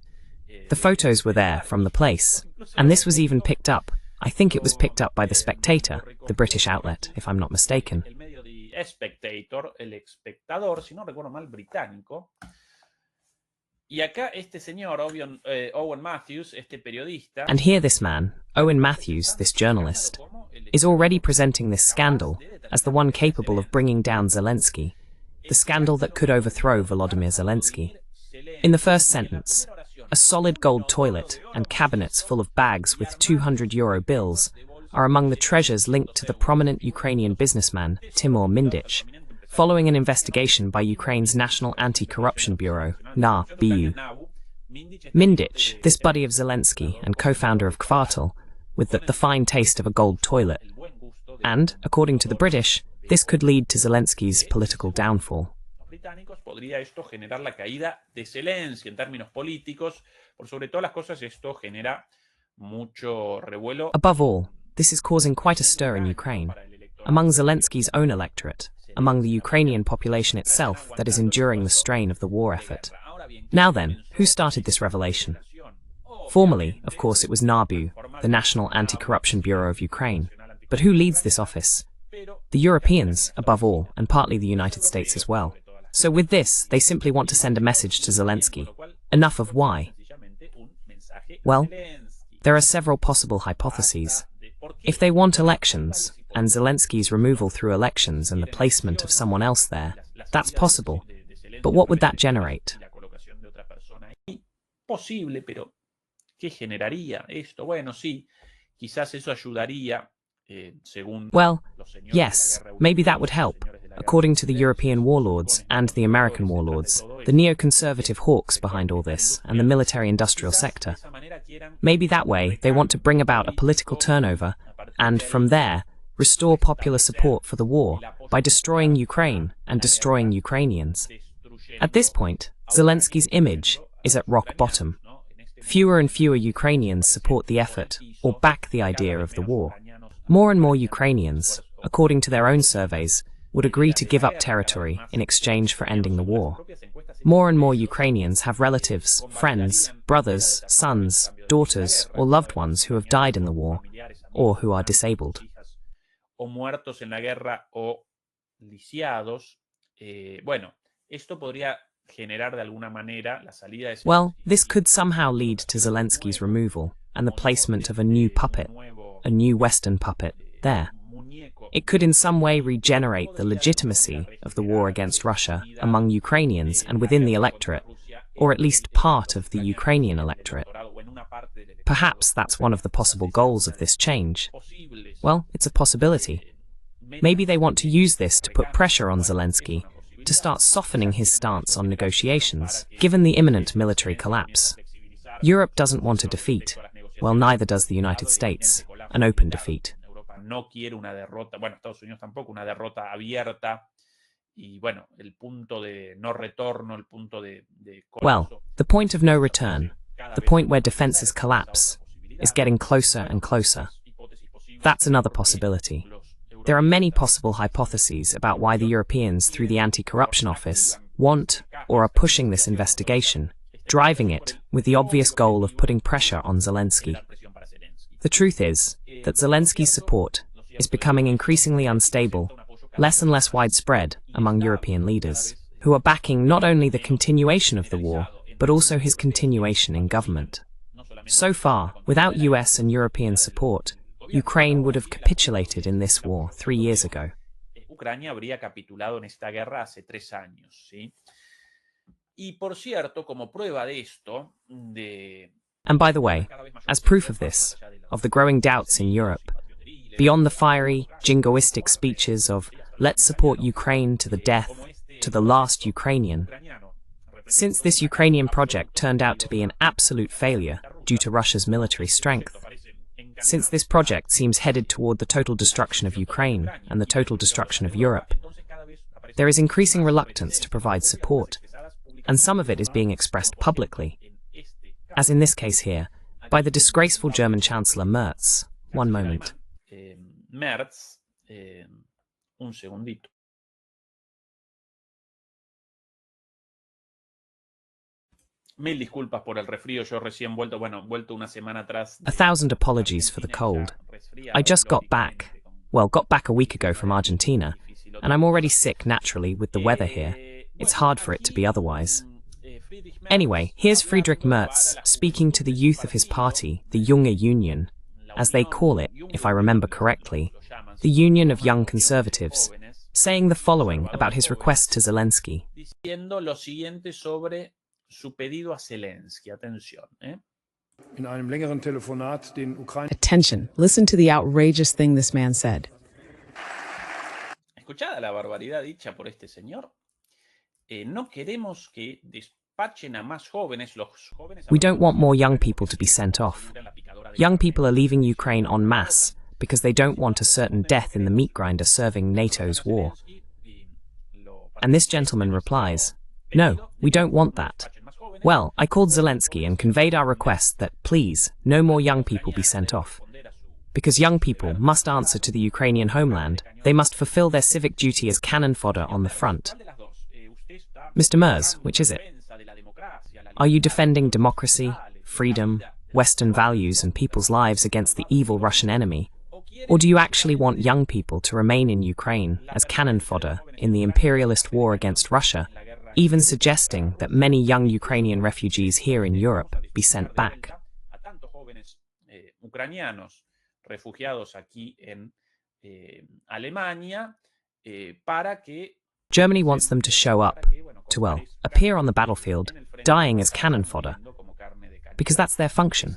The photos were there from the place, and this was even picked up. I think it was picked up by The Spectator, the British outlet, if I'm not mistaken. And here this man, Owen Matthews, this journalist, is already presenting this scandal as the one capable of bringing down Zelensky, the scandal that could overthrow Volodymyr Zelensky. In the first sentence, a solid gold toilet and cabinets full of bags with €200 bills are among the treasures linked to the prominent Ukrainian businessman Timur Mindich, following an investigation by Ukraine's National Anti-Corruption Bureau, NABU. Mindich, this buddy of Zelensky and co-founder of Kvartal, with the fine taste of a gold toilet. And, according to the British, this could lead to Zelensky's political downfall. Podría esto generar la caída de Zelensky en términos políticos. Por sobre todas las cosas, esto genera mucho revuelo. Above all, this is causing quite a stir in Ukraine, among Zelensky's own electorate, among the Ukrainian population itself that is enduring the strain of the war effort. Now then, who started this revelation? Formally, of course, it was NABU, the National Anti-Corruption Bureau of Ukraine. But who leads this office? The Europeans, above all, and partly the United States as well. So with this, they simply want to send a message to Zelensky. Enough of why? Well, there are several possible hypotheses. If they want elections, and Zelensky's removal through elections and the placement of someone else there, that's possible. But what would that generate? Posible, pero ¿qué generaría esto? Bueno, sí, quizás eso ayudaría. Well, yes, maybe that would help. According to the European warlords and the American warlords, the neoconservative hawks behind all this, and the military-industrial sector. Maybe that way they want to bring about a political turnover, and from there, restore popular support for the war by destroying Ukraine and destroying Ukrainians. At this point, Zelensky's image is at rock bottom. Fewer and fewer Ukrainians support the effort or back the idea of the war. More and more Ukrainians, according to their own surveys, would agree to give up territory in exchange for ending the war. More and more Ukrainians have relatives, friends, brothers, sons, daughters, or loved ones who have died in the war, or who are disabled. Well, this could somehow lead to Zelensky's removal and the placement of a new puppet, a new Western puppet, there. It could in some way regenerate the legitimacy of the war against Russia among Ukrainians and within the electorate, or at least part of the Ukrainian electorate. Perhaps that's one of the possible goals of this change. Well, it's a possibility. Maybe they want to use this to put pressure on Zelensky to start softening his stance on negotiations, given the imminent military collapse. Europe doesn't want a defeat. Well, neither does the United States, an open defeat. No quiere una derrota, bueno, Estados Unidos tampoco, una derrota abierta. Y bueno, el punto de no retorno, el punto de Well, the point of no return, the point where defenses collapse, is getting closer and closer. That's another possibility. There are many possible hypotheses about why the Europeans, through the Anti-Corruption Office, want or are pushing this investigation, driving it with the obvious goal of putting pressure on Zelensky. The truth is that Zelensky's support is becoming increasingly unstable, less and less widespread among European leaders, who are backing not only the continuation of the war, but also his continuation in government. So far, without US and European support, Ukraine would have capitulated in this war 3 years ago. Ucrania habría capitulado en esta guerra hace 3 años, ¿sí? Y por cierto, como prueba de esto, And by the way, as proof of this, of the growing doubts in Europe, beyond the fiery, jingoistic speeches of "let's support Ukraine to the death, to the last Ukrainian," since this Ukrainian project turned out to be an absolute failure due to Russia's military strength, since this project seems headed toward the total destruction of Ukraine and the total destruction of Europe, there is increasing reluctance to provide support, and some of it is being expressed publicly, as in this case here, by the disgraceful German Chancellor Merz. One moment. Merz, un segundito. Mil disculpas por el resfrío, yo recién vuelto una semana atrás. 1,000 apologies for the cold. I just got back a week ago from Argentina, and I'm already sick naturally with the weather here. It's hard for it to be otherwise. Anyway, here's Friedrich Merz speaking to the youth of his party, the Junge Union, as they call it, if I remember correctly, the Union of Young Conservatives, saying the following about his request to Zelensky. Diciendo lo siguiente sobre su pedido a Zelensky. Atención, In einem längeren Telefonat den Attention, listen to the outrageous thing this man said. Escuchada la barbaridad dicha por este señor. No queremos que despachen a más jóvenes. We don't want more young people to be sent off. Young people are leaving Ukraine en masse because they don't want a certain death in the meat grinder serving NATO's war. And this gentleman replies, "No, we don't want that." Well, I called Zelensky and conveyed our request that, please, no more young people be sent off. Because young people must answer to the Ukrainian homeland, they must fulfill their civic duty as cannon fodder on the front. Mr. Merz, which is it? Are you defending democracy, freedom, Western values and people's lives against the evil Russian enemy? Or do you actually want young people to remain in Ukraine as cannon fodder in the imperialist war against Russia, even suggesting that many young Ukrainian refugees here in Europe be sent back? Ucranianos refugiados aquí en Alemania para que Germany wants them to show up, to, well, appear on the battlefield, dying as cannon fodder, because that's their function.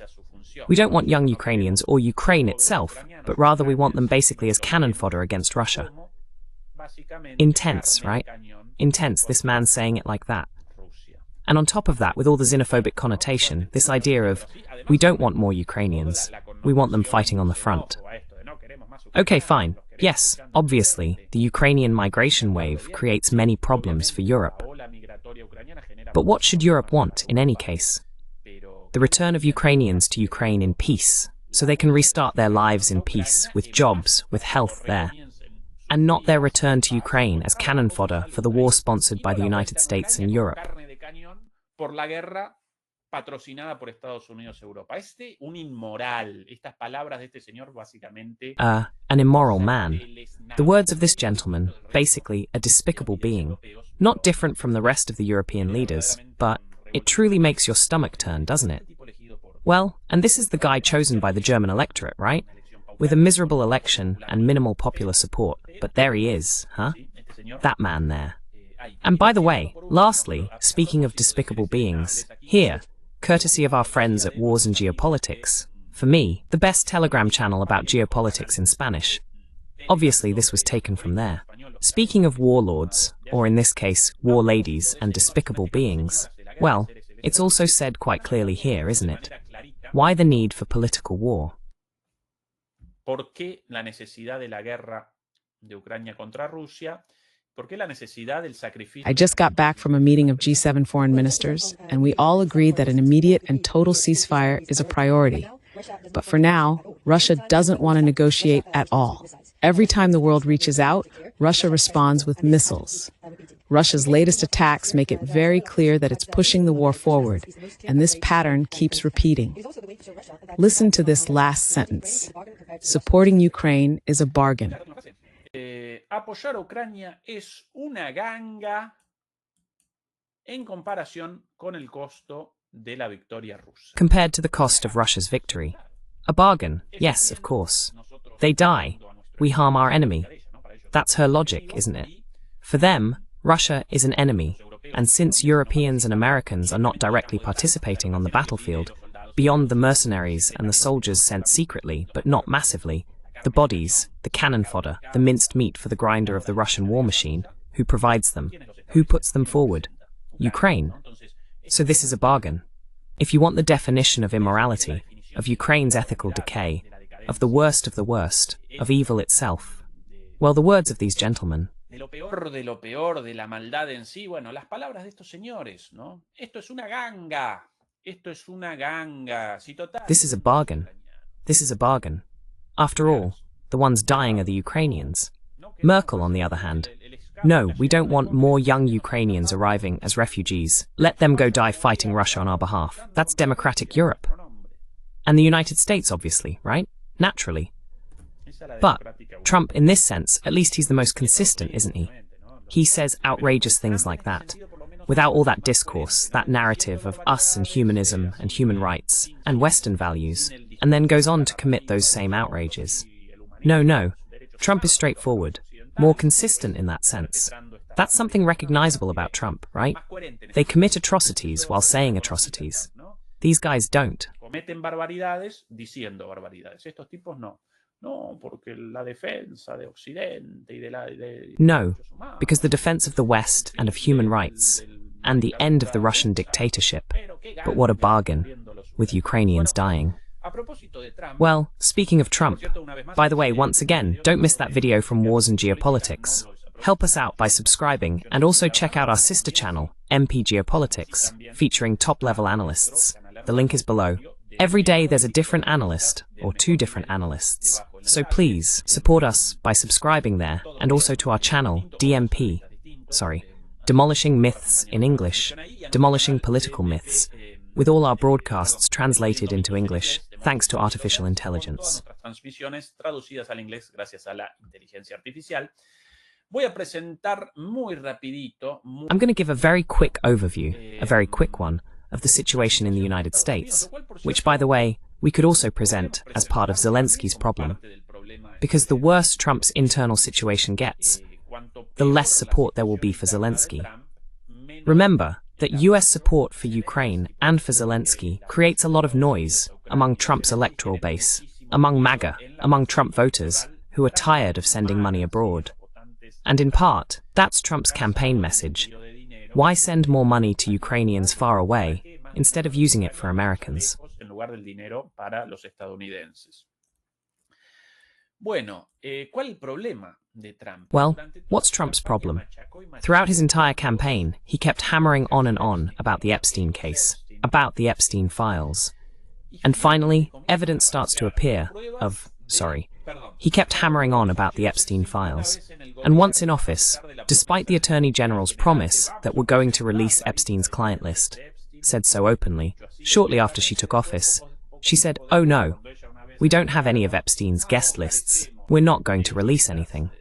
We don't want young Ukrainians or Ukraine itself, but rather we want them basically as cannon fodder against Russia. Intense, right? Intense, this man saying it like that. And on top of that, with all the xenophobic connotation, this idea of, we don't want more Ukrainians, we want them fighting on the front. Okay, fine. Yes, obviously, the Ukrainian migration wave creates many problems for Europe. But what should Europe want, in any case? The return of Ukrainians to Ukraine in peace, so they can restart their lives in peace, with jobs, with health there. And not their return to Ukraine as cannon fodder for the war sponsored by the United States and Europe. Patrocinada por Estados Unidos y Europa. Un inmoral. Estas palabras de este señor básicamente. An immoral man. The words of this gentleman, basically a despicable being, not different from the rest of the European leaders, but it truly makes your stomach turn, doesn't it? Well, and this is the guy chosen by the German electorate, right? With a miserable election and minimal popular support, but there he is, huh? That man there. And by the way, lastly, speaking of despicable beings, here, courtesy of our friends at Wars and Geopolitics, for me, the best Telegram channel about geopolitics in Spanish. Obviously, this was taken from there. Speaking of warlords, or in this case, war ladies and despicable beings, well, it's also said quite clearly here, isn't it? Why the need for political war? ¿Por qué la necesidad de la guerra de Ucrania contra Rusia? ¿Por qué la necesidad del sacrificio? I just got back from a meeting of G7 foreign ministers, and we all agreed that an immediate and total ceasefire is a priority. But for now, Russia doesn't want to negotiate at all. Every time the world reaches out, Russia responds with missiles. Russia's latest attacks make it very clear that it's pushing the war forward, and this pattern keeps repeating. Listen to this last sentence. Supporting Ukraine is a bargain. Apoyar a Ucrania es una ganga en comparación con el costo de la victoria rusa. Compared to the cost of Russia's victory. A bargain, yes, of course. They die. We harm our enemy. That's her logic, isn't it? For them, Russia is an enemy, and since Europeans and Americans are not directly participating on the battlefield, beyond the mercenaries and the soldiers sent secretly, but not massively, the bodies, the cannon fodder, the minced meat for the grinder of the Russian war machine, who provides them? Who puts them forward? Ukraine. So this is a bargain. If you want the definition of immorality, of Ukraine's ethical decay, of the worst, of evil itself, well, the words of these gentlemen. De lo peor, de la maldad en sí, bueno, las palabras de estos señores, ¿no? Esto es una ganga. Esto es una ganga. Si total... This is a bargain. This is a bargain. After all, the ones dying are the Ukrainians. Merkel, on the other hand. No, we don't want more young Ukrainians arriving as refugees. Let them go die fighting Russia on our behalf. That's democratic Europe. And the United States, obviously, right? Naturally. But Trump, in this sense, at least he's the most consistent, isn't he? He says outrageous things like that, without all that discourse, that narrative of us and humanism and human rights and Western values, and then goes on to commit those same outrages. No, Trump is straightforward, more consistent in that sense. That's something recognizable about Trump, right? They commit atrocities while saying atrocities. These guys don't. Cometen barbaridades diciendo barbaridades. Estos tipos no. No, porque la defensa de Occidente y de la... No, because the defense of the West and of human rights, and the end of the Russian dictatorship. But what a bargain, with Ukrainians dying. Well, speaking of Trump, by the way, once again, don't miss that video from Wars and Geopolitics. Help us out by subscribing, and also check out our sister channel, MP Geopolitics, featuring top-level analysts. The link is below. Every day there's a different analyst, or two different analysts. So please, support us by subscribing there, and also to our channel, Demolishing Myths in English, Demolishing Political Myths, with all our broadcasts translated into English, thanks to artificial intelligence. Transmisiones traducidas al inglés gracias a la inteligencia artificial. Voy a presentar muy rapidito. I'm going to give a very quick overview, a very quick one, of the situation in the United States, which, by the way, we could also present as part of Zelensky's problem. Because the worse Trump's internal situation gets, the less support there will be for Zelensky. Remember that US support for Ukraine and for Zelensky creates a lot of noise among Trump's electoral base, among MAGA, among Trump voters who are tired of sending money abroad. And in part, that's Trump's campaign message. Why send more money to Ukrainians far away instead of using it for Americans? Well, what's Trump's problem? Throughout his entire campaign, he kept hammering on and on about the Epstein case, about the Epstein files. And finally, evidence starts to appear he kept hammering on about the Epstein files. And once in office, despite the Attorney General's promise that we're going to release Epstein's client list, said so openly, shortly after she took office, she said, "Oh no, we don't have any of Epstein's guest lists. We're not going to release anything."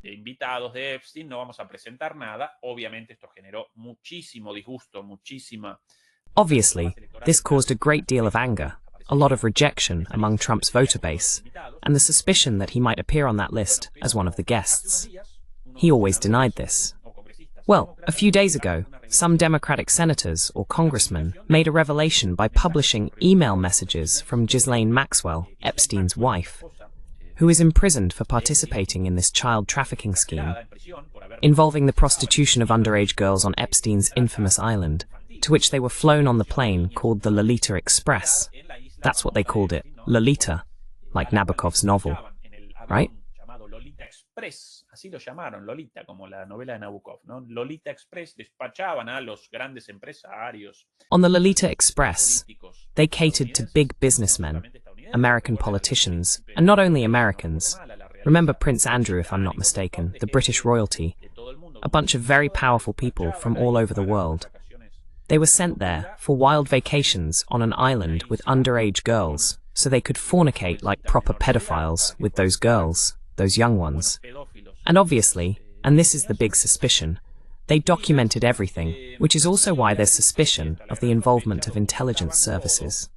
Invitados de Epstein, no vamos a presentar nada. Obviamente esto generó muchísimo disgusto, muchísima... Obviously, this caused a great deal of anger, a lot of rejection among Trump's voter base, and the suspicion that he might appear on that list as one of the guests. He always denied this. Well, a few days ago, some Democratic senators or congressmen made a revelation by publishing email messages from Ghislaine Maxwell, Epstein's wife, who is imprisoned for participating in this child trafficking scheme, involving the prostitution of underage girls on Epstein's infamous island, to which they were flown on the plane called the Lolita Express. That's what they called it, Lolita, like Nabokov's novel, right? Así lo llamaron, Lolita, como la novela de Nabokov, ¿no? Lolita Express despachaban a los grandes empresarios. On the Lolita Express, they catered to big businessmen, American politicians, and not only Americans. Remember Prince Andrew, if I'm not mistaken, the British royalty, a bunch of very powerful people from all over the world. They were sent there for wild vacations on an island with underage girls, so they could fornicate like proper pedophiles with those girls, those young ones. And obviously, and this is the big suspicion, they documented everything, which is also why there's suspicion of the involvement of intelligence services.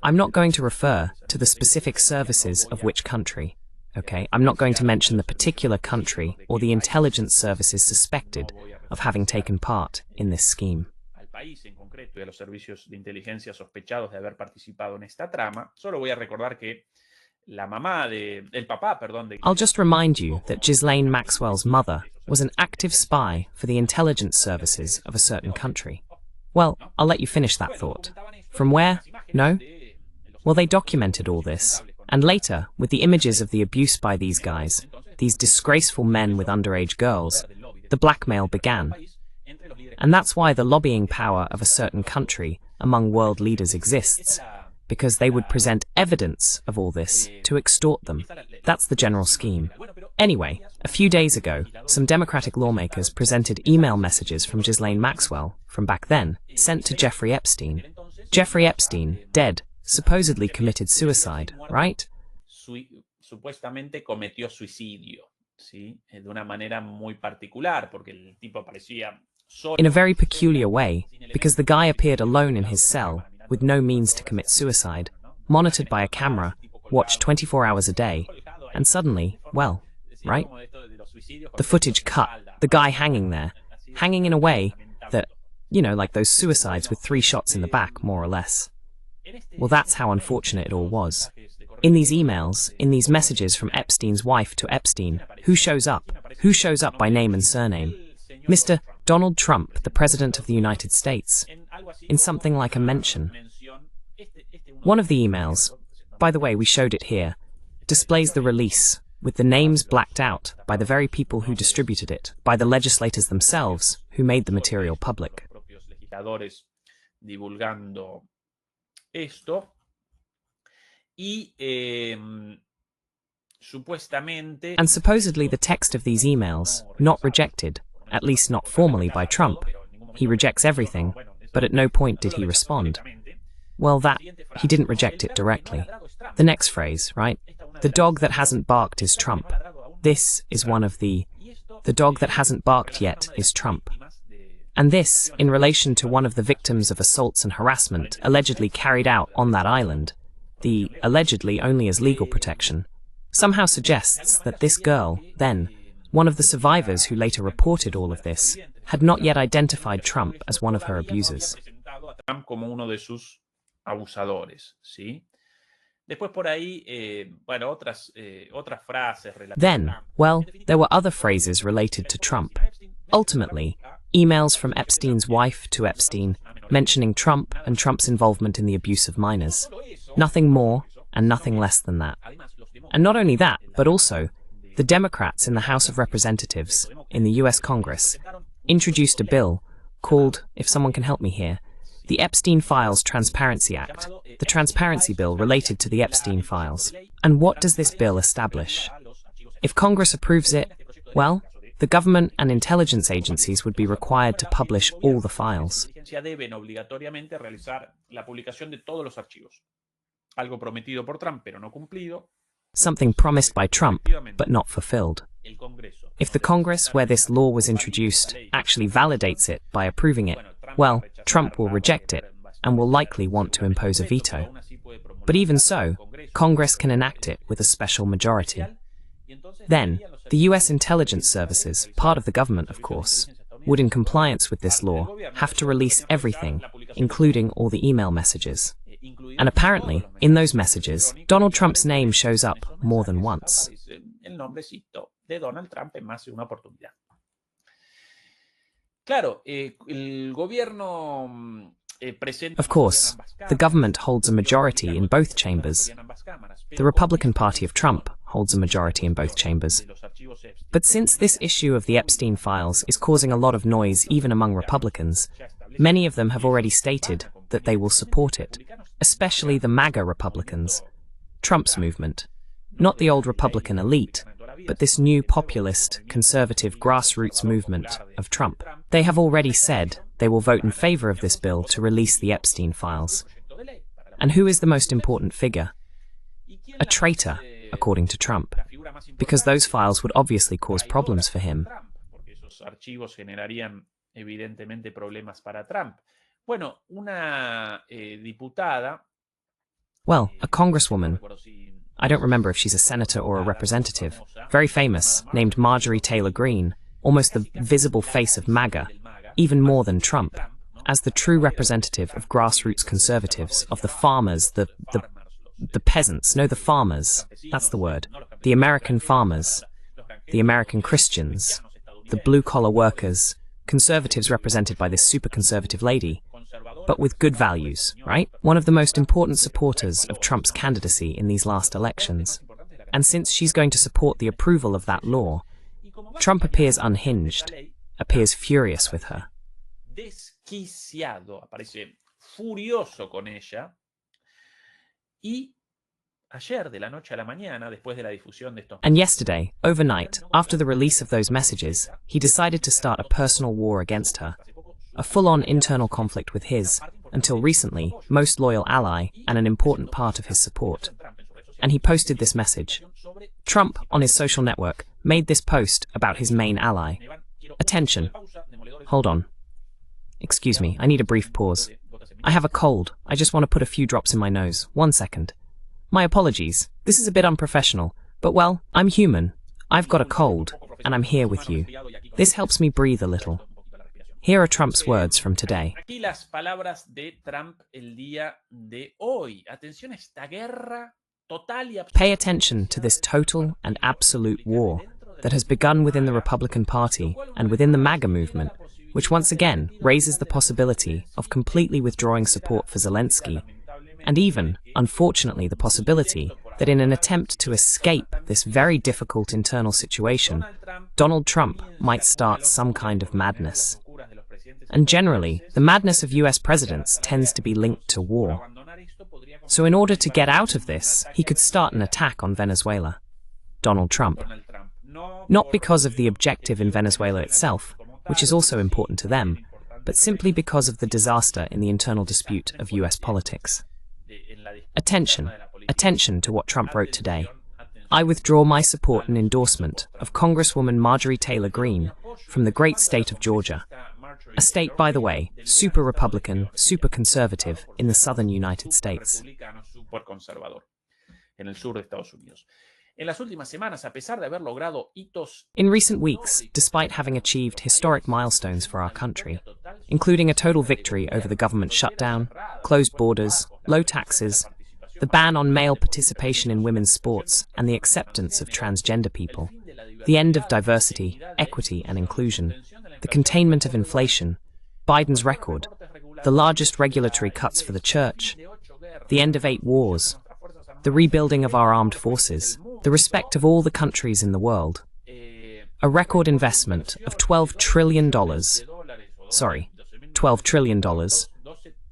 I'm not going to refer to the specific services of which country, okay? I'm not going to mention the particular country or the intelligence services suspected of having taken part in this scheme. País en concreto y a los servicios de inteligencia sospechados de haber participado en esta trama. Solo voy a recordar que I'll just remind you that Ghislaine Maxwell's mother was an active spy for the intelligence services of a certain country. Well, I'll let you finish that thought. From where? No? Well, they documented all this, and later, with the images of the abuse by these guys, these disgraceful men with underage girls, the blackmail began. And that's why the lobbying power of a certain country among world leaders exists, because they would present evidence of all this to extort them. That's the general scheme. Anyway, a few days ago, some Democratic lawmakers presented email messages from Ghislaine Maxwell, from back then, sent to Jeffrey Epstein. Jeffrey Epstein, dead, supposedly committed suicide, right? Supuestamente cometió suicidio, ¿sí? De una manera muy particular, porque el tipo aparecía solo. In a very peculiar way, because the guy appeared alone in his cell, with no means to commit suicide, monitored by a camera, watched 24 hours a day, and suddenly, well, right? The footage cut, the guy hanging there, hanging in a way that, you know, like those suicides with 3 shots in the back, more or less. Well, that's how unfortunate it all was. In these emails, in these messages from Epstein's wife to Epstein, who shows up? Who shows up by name and surname? Mr. Donald Trump, the President of the United States, in something like a mention. One of the emails, by the way, we showed it here, displays the release, with the names blacked out by the very people who distributed it, by the legislators themselves who made the material public. And supposedly the text of these emails, not rejected, at least not formally by Trump. He rejects everything, but at no point did he respond. Well, that, he didn't reject it directly. The next phrase, right? The dog that hasn't barked is Trump. This is one of the dog that hasn't barked yet is Trump. And this, in relation to one of the victims of assaults and harassment allegedly carried out on that island, the allegedly only as legal protection, somehow suggests that this girl, then, one of the survivors who later reported all of this, had not yet identified Trump as one of her abusers. Then, well, there were other phrases related to Trump. Ultimately, emails from Epstein's wife to Epstein mentioning Trump and Trump's involvement in the abuse of minors. Nothing more and nothing less than that. And not only that, but also, the Democrats in the House of Representatives, in the US Congress, introduced a bill called, if someone can help me here, the Epstein Files Transparency Act, the transparency bill related to the Epstein files. And what does this bill establish? If Congress approves it, well, the government and intelligence agencies would be required to publish all the files. Something promised by Trump, but not fulfilled. If the Congress, where this law was introduced, actually validates it by approving it, well, Trump will reject it, and will likely want to impose a veto. But even so, Congress can enact it with a special majority. Then, the US intelligence services, part of the government of course, would in compliance with this law have to release everything, including all the email messages. And apparently, in those messages, Donald Trump's name shows up more than once. El nombrecito de Donald Trump en más de una oportunidad. Claro, el gobierno Of course, the government holds a majority in both chambers. The Republican Party of Trump holds a majority in both chambers. But since this issue of the Epstein files is causing a lot of noise even among Republicans, many of them have already stated that they will support it, especially the MAGA Republicans, Trump's movement. Not the old Republican elite, but this new populist, conservative grassroots movement of Trump. They have already said they will vote in favor of this bill to release the Epstein files. And who is the most important figure? A traitor, according to Trump, because those files would obviously cause problems for him. Well, a congresswoman, I don't remember if she's a senator or a representative, very famous, named Marjorie Taylor Greene, almost the visible face of MAGA, even more than Trump, as the true representative of grassroots conservatives, of the farmers, the peasants, no, the farmers, that's the word, the American farmers, the American Christians, the blue-collar workers, conservatives represented by this super conservative lady, but with good values, right? One of the most important supporters of Trump's candidacy in these last elections. And since she's going to support the approval of that law, Trump appears unhinged, appears furious with her. Desquiciado, aparece furioso con ella. Y ayer, de la noche a la mañana, después de la difusión de estos... And yesterday, overnight, after the release of those messages, he decided to start a personal war against her. A full-on internal conflict with his, until recently, most loyal ally and an important part of his support. And he posted this message. Trump, on his social network, made this post about his main ally. Attention. Hold on. Excuse me, I need a brief pause. I have a cold. I just want to put a few drops in my nose. 1 second. My apologies. This is a bit unprofessional, but well, I'm human. I've got a cold, and I'm here with you. This helps me breathe a little. Here are Trump's words from today. Aquí las palabras de Trump el día de hoy. Atención a esta guerra total y absoluta. Pay attention to this total and absolute war that has begun within the Republican Party and within the MAGA movement, which once again raises the possibility of completely withdrawing support for Zelensky, and even, unfortunately, the possibility that in an attempt to escape this very difficult internal situation, Donald Trump might start some kind of madness. And generally, the madness of US presidents tends to be linked to war. So in order to get out of this, he could start an attack on Venezuela. Donald Trump. Not because of the objective in Venezuela itself, which is also important to them, but simply because of the disaster in the internal dispute of US politics. Attention. Attention to what Trump wrote today. I withdraw my support and endorsement of Congresswoman Marjorie Taylor Greene from the great state of Georgia. A state, by the way, super Republican, super conservative in the southern United States. In recent weeks, despite having achieved historic milestones for our country, including a total victory over the government shutdown, closed borders, low taxes, the ban on male participation in women's sports, and the acceptance of transgender people, the end of diversity, equity, and inclusion, the containment of inflation, Biden's record, the largest regulatory cuts for the church, the end of 8 wars, the rebuilding of our armed forces, the respect of all the countries in the world, a record investment of $12 trillion, sorry, $12 trillion,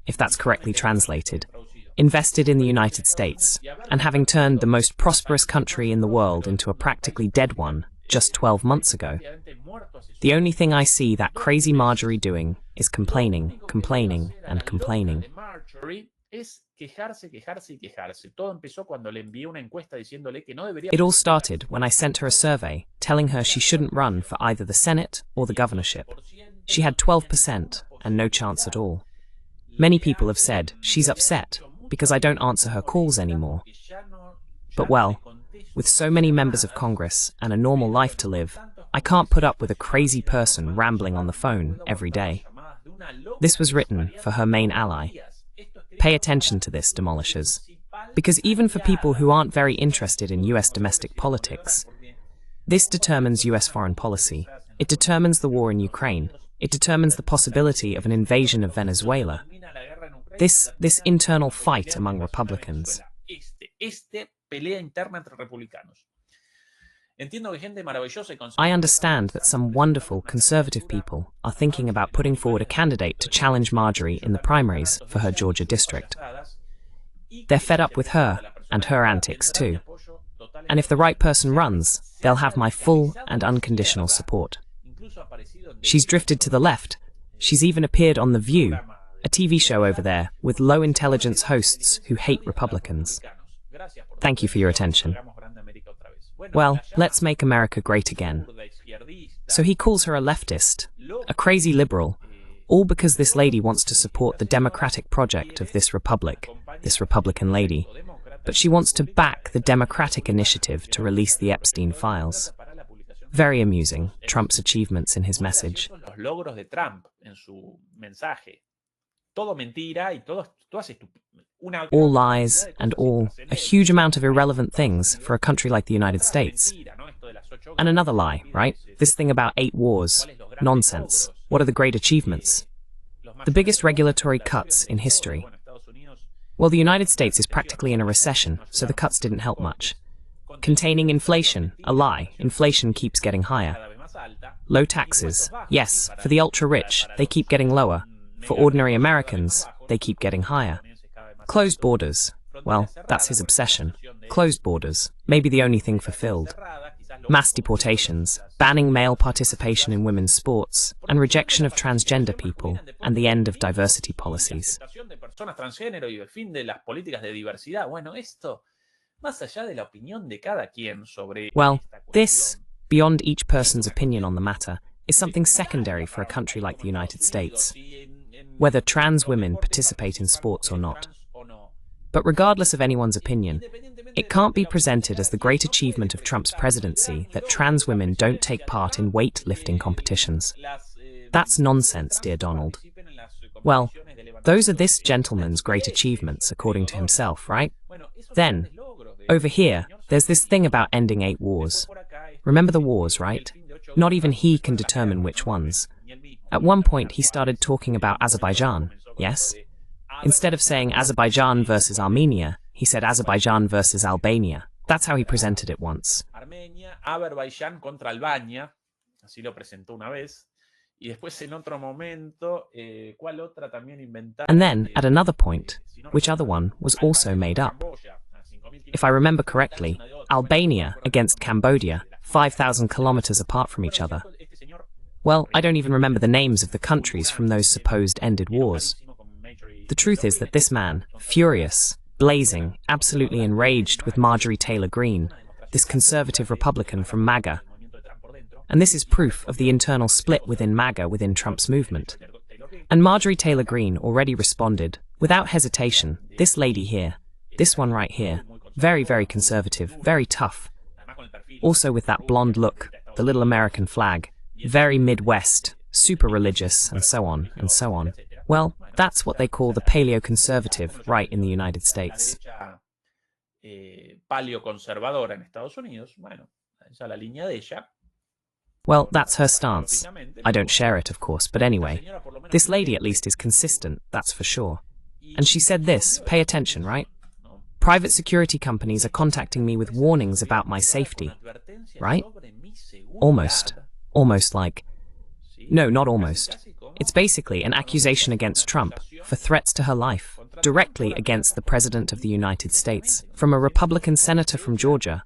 if that's correctly translated, invested in the United States, and having turned the most prosperous country in the world into a practically dead one just 12 months ago. The only thing I see that crazy Marjorie doing is complaining, complaining, and complaining. It all started when I sent her a survey telling her she shouldn't run for either the Senate or the governorship. She had 12% and no chance at all. Many people have said she's upset because I don't answer her calls anymore. But well, with so many members of Congress and a normal life to live, I can't put up with a crazy person rambling on the phone every day. This was written for her main ally. Pay attention to this, demolishers. Because even for people who aren't very interested in US domestic politics, this determines US foreign policy. It determines the war in Ukraine. It determines the possibility of an invasion of Venezuela. This internal fight among Republicans. I understand that some wonderful conservative people are thinking about putting forward a candidate to challenge Marjorie in the primaries for her Georgia district. They're fed up with her and her antics too. And if the right person runs, they'll have my full and unconditional support. She's drifted to the left. She's even appeared on The View, a TV show over there with low-intelligence hosts who hate Republicans. Thank you for your attention. Well, let's make America great again. So he calls her a leftist, a crazy liberal, all because this lady wants to support the democratic project of this republic, this Republican lady. But she wants to back the Democratic initiative to release the Epstein files. Very amusing, Trump's achievements in his message. All lies and all a huge amount of irrelevant things for a country like the United States. And another lie, right? This thing about 8 wars. Nonsense. What are the great achievements? The biggest regulatory cuts in history. Well, the United States is practically in a recession, so the cuts didn't help much. Containing inflation, a lie. Inflation keeps getting higher. Low taxes, yes, for the ultra-rich, they keep getting lower. For ordinary Americans, they keep getting higher. Closed borders, well, that's his obsession. Closed borders, maybe the only thing fulfilled. Mass deportations, banning male participation in women's sports, and rejection of transgender people, and the end of diversity policies. Well, this, beyond each person's opinion on the matter, is something secondary for a country like the United States, whether trans women participate in sports or not. But regardless of anyone's opinion, it can't be presented as the great achievement of Trump's presidency that trans women don't take part in weightlifting competitions. That's nonsense, dear Donald. Well, those are this gentleman's great achievements, according to himself, right? Then, over here, there's this thing about ending 8 wars. Remember the wars, right? Not even he can determine which ones. At one point, he started talking about Azerbaijan, yes? Instead of saying Azerbaijan versus Armenia, he said Azerbaijan versus Albania. That's how he presented it once. Azerbaiyán contra Albania, así lo presentó una vez. Y después en otro momento, ¿cuál otra también inventaron? And then, at another point, which other one was also made up? If I remember correctly, Albania against Cambodia, 5,000 kilometers apart from each other. Well, I don't even remember the names of the countries from those supposed ended wars. The truth is that this man, furious, blazing, absolutely enraged with Marjorie Taylor Greene, this conservative Republican from MAGA, and this is proof of the internal split within MAGA within Trump's movement. And Marjorie Taylor Greene already responded, without hesitation, this lady here, this one right here, very, very conservative, very tough. Also with that blonde look, the little American flag, very Midwest, super religious, and so on, and so on. Well, that's what they call the paleoconservative right in the United States. Well, that's her stance. I don't share it, of course, but anyway, this lady at least is consistent, that's for sure. And she said this, pay attention, right? Private security companies are contacting me with warnings about my safety, right? Almost like... No, not almost. It's basically an accusation against Trump for threats to her life, directly against the President of the United States, from a Republican senator from Georgia,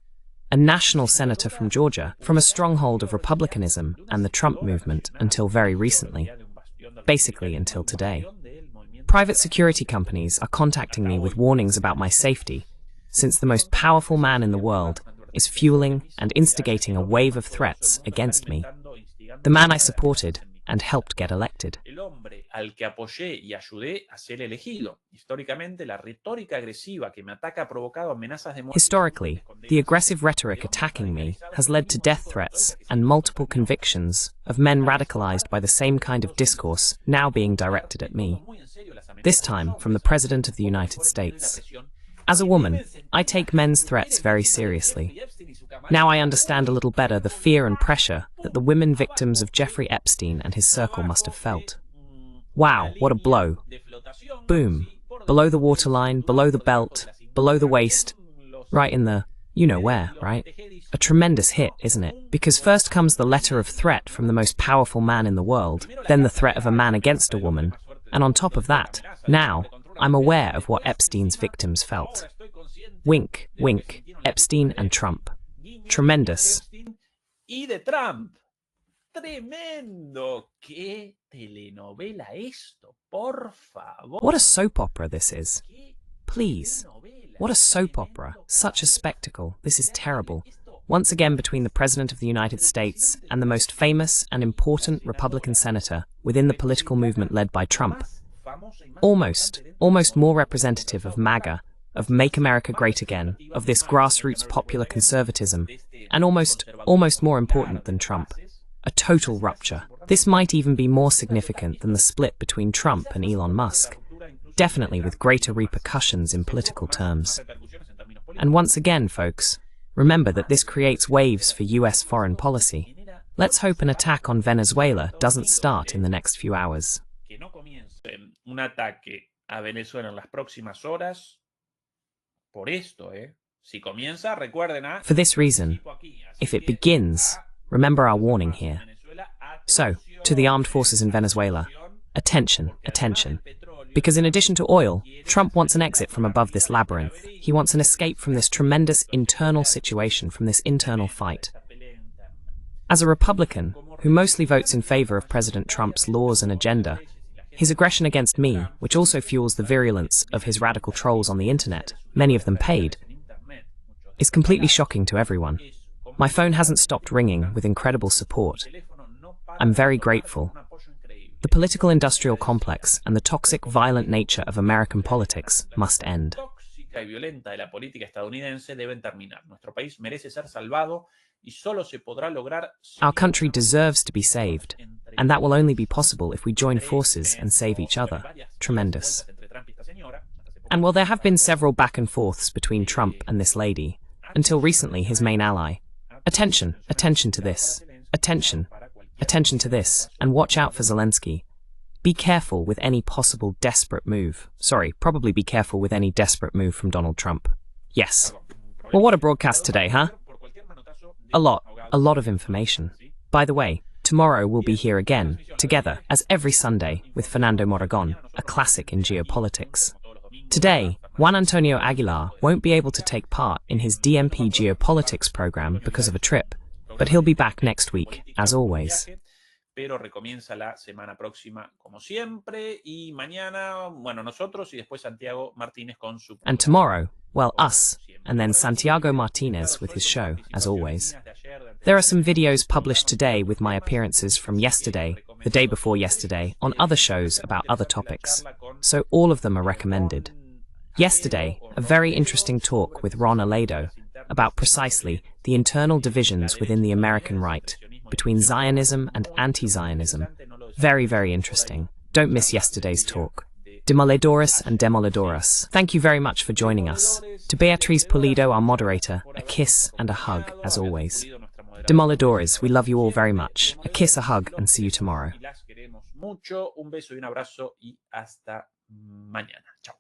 a national senator from Georgia, from a stronghold of Republicanism and the Trump movement until very recently, basically until today. Private security companies are contacting me with warnings about my safety, since the most powerful man in the world is fueling and instigating a wave of threats against me, the man I supported and helped get elected. Historically, the aggressive rhetoric attacking me has led to death threats and multiple convictions of men radicalized by the same kind of discourse now being directed at me. this time from the President of the United States. As a woman, I take men's threats very seriously. Now I understand a little better the fear and pressure that the women victims of Jeffrey Epstein and his circle must have felt. Wow, what a blow. Boom. Below the waterline, below the belt, below the waist, right in the you-know-where, right? A tremendous hit, isn't it? Because first comes the letter of threat from the most powerful man in the world, then the threat of a man against a woman, and on top of that, now, I'm aware of what Epstein's victims felt. Wink, wink, Epstein and Trump. Tremendous. Y de Trump. Tremendo. ¿Qué telenovela esto? Por favor. What a soap opera this is. Please. What a soap opera. Such a spectacle. This is terrible. Once again between the President of the United States and the most famous and important Republican senator within the political movement led by Trump. Almost more representative of MAGA, of Make America Great Again, of this grassroots popular conservatism, and almost more important than Trump. A total rupture. This might even be more significant than the split between Trump and Elon Musk. Definitely with greater repercussions in political terms. And once again, folks, remember that this creates waves for US foreign policy. Let's hope an attack on Venezuela doesn't start in the next few hours. Un ataque a Venezuela en las próximas horas. Por esto, Si comienza, recuerden a... For this reason, if it begins, remember our warning here. So, to the armed forces in Venezuela, attention, attention. Because in addition to oil, Trump wants an exit from above this labyrinth. He wants an escape from this tremendous internal situation, from this internal fight. As a Republican, who mostly votes in favor of President Trump's laws and agenda, his aggression against me, which also fuels the virulence of his radical trolls on the internet, many of them paid, is completely shocking to everyone. My phone hasn't stopped ringing with incredible support. I'm very grateful. The political industrial complex and the toxic, violent nature of American politics must end. Y violenta de la política estadounidense deben terminar. Nuestro país merece ser salvado y solo se podrá lograr. Our country deserves to be saved, and that will only be possible if we join forces and save each other. Tremendous. And while there have been several back and forths between Trump and this lady, until recently his main ally, attention, attention to this, attention to this, and watch out for Zelensky. Be careful with any possible desperate move. Sorry, probably be careful with any desperate move from Donald Trump. Yes. Well, what a broadcast today, huh? A lot of information. By the way, tomorrow we'll be here again, together, as every Sunday, with Fernando Moragon, a classic in geopolitics. Today, Juan Antonio Aguilar won't be able to take part in his DMP geopolitics program because of a trip, but he'll be back next week, as always. Pero recomienza la semana próxima como siempre y mañana, bueno, nosotros y después Santiago Martínez con su... And tomorrow, well, us, and then Santiago Martinez with his show, as always. There are some videos published today with my appearances from yesterday, the day before yesterday, on other shows about other topics, so all of them are recommended. Yesterday, a very interesting talk with Ron Aledo about precisely the internal divisions within the American right, between Zionism and anti-Zionism. Very, very interesting. Don't miss yesterday's talk. Demolidores and Demolidoras, thank you very much for joining us. To Beatriz Pulido, our moderator, a kiss and a hug, as always. Demolidores, we love you all very much. A kiss, a hug, and see you tomorrow. Un beso y un abrazo y hasta mañana. Chao.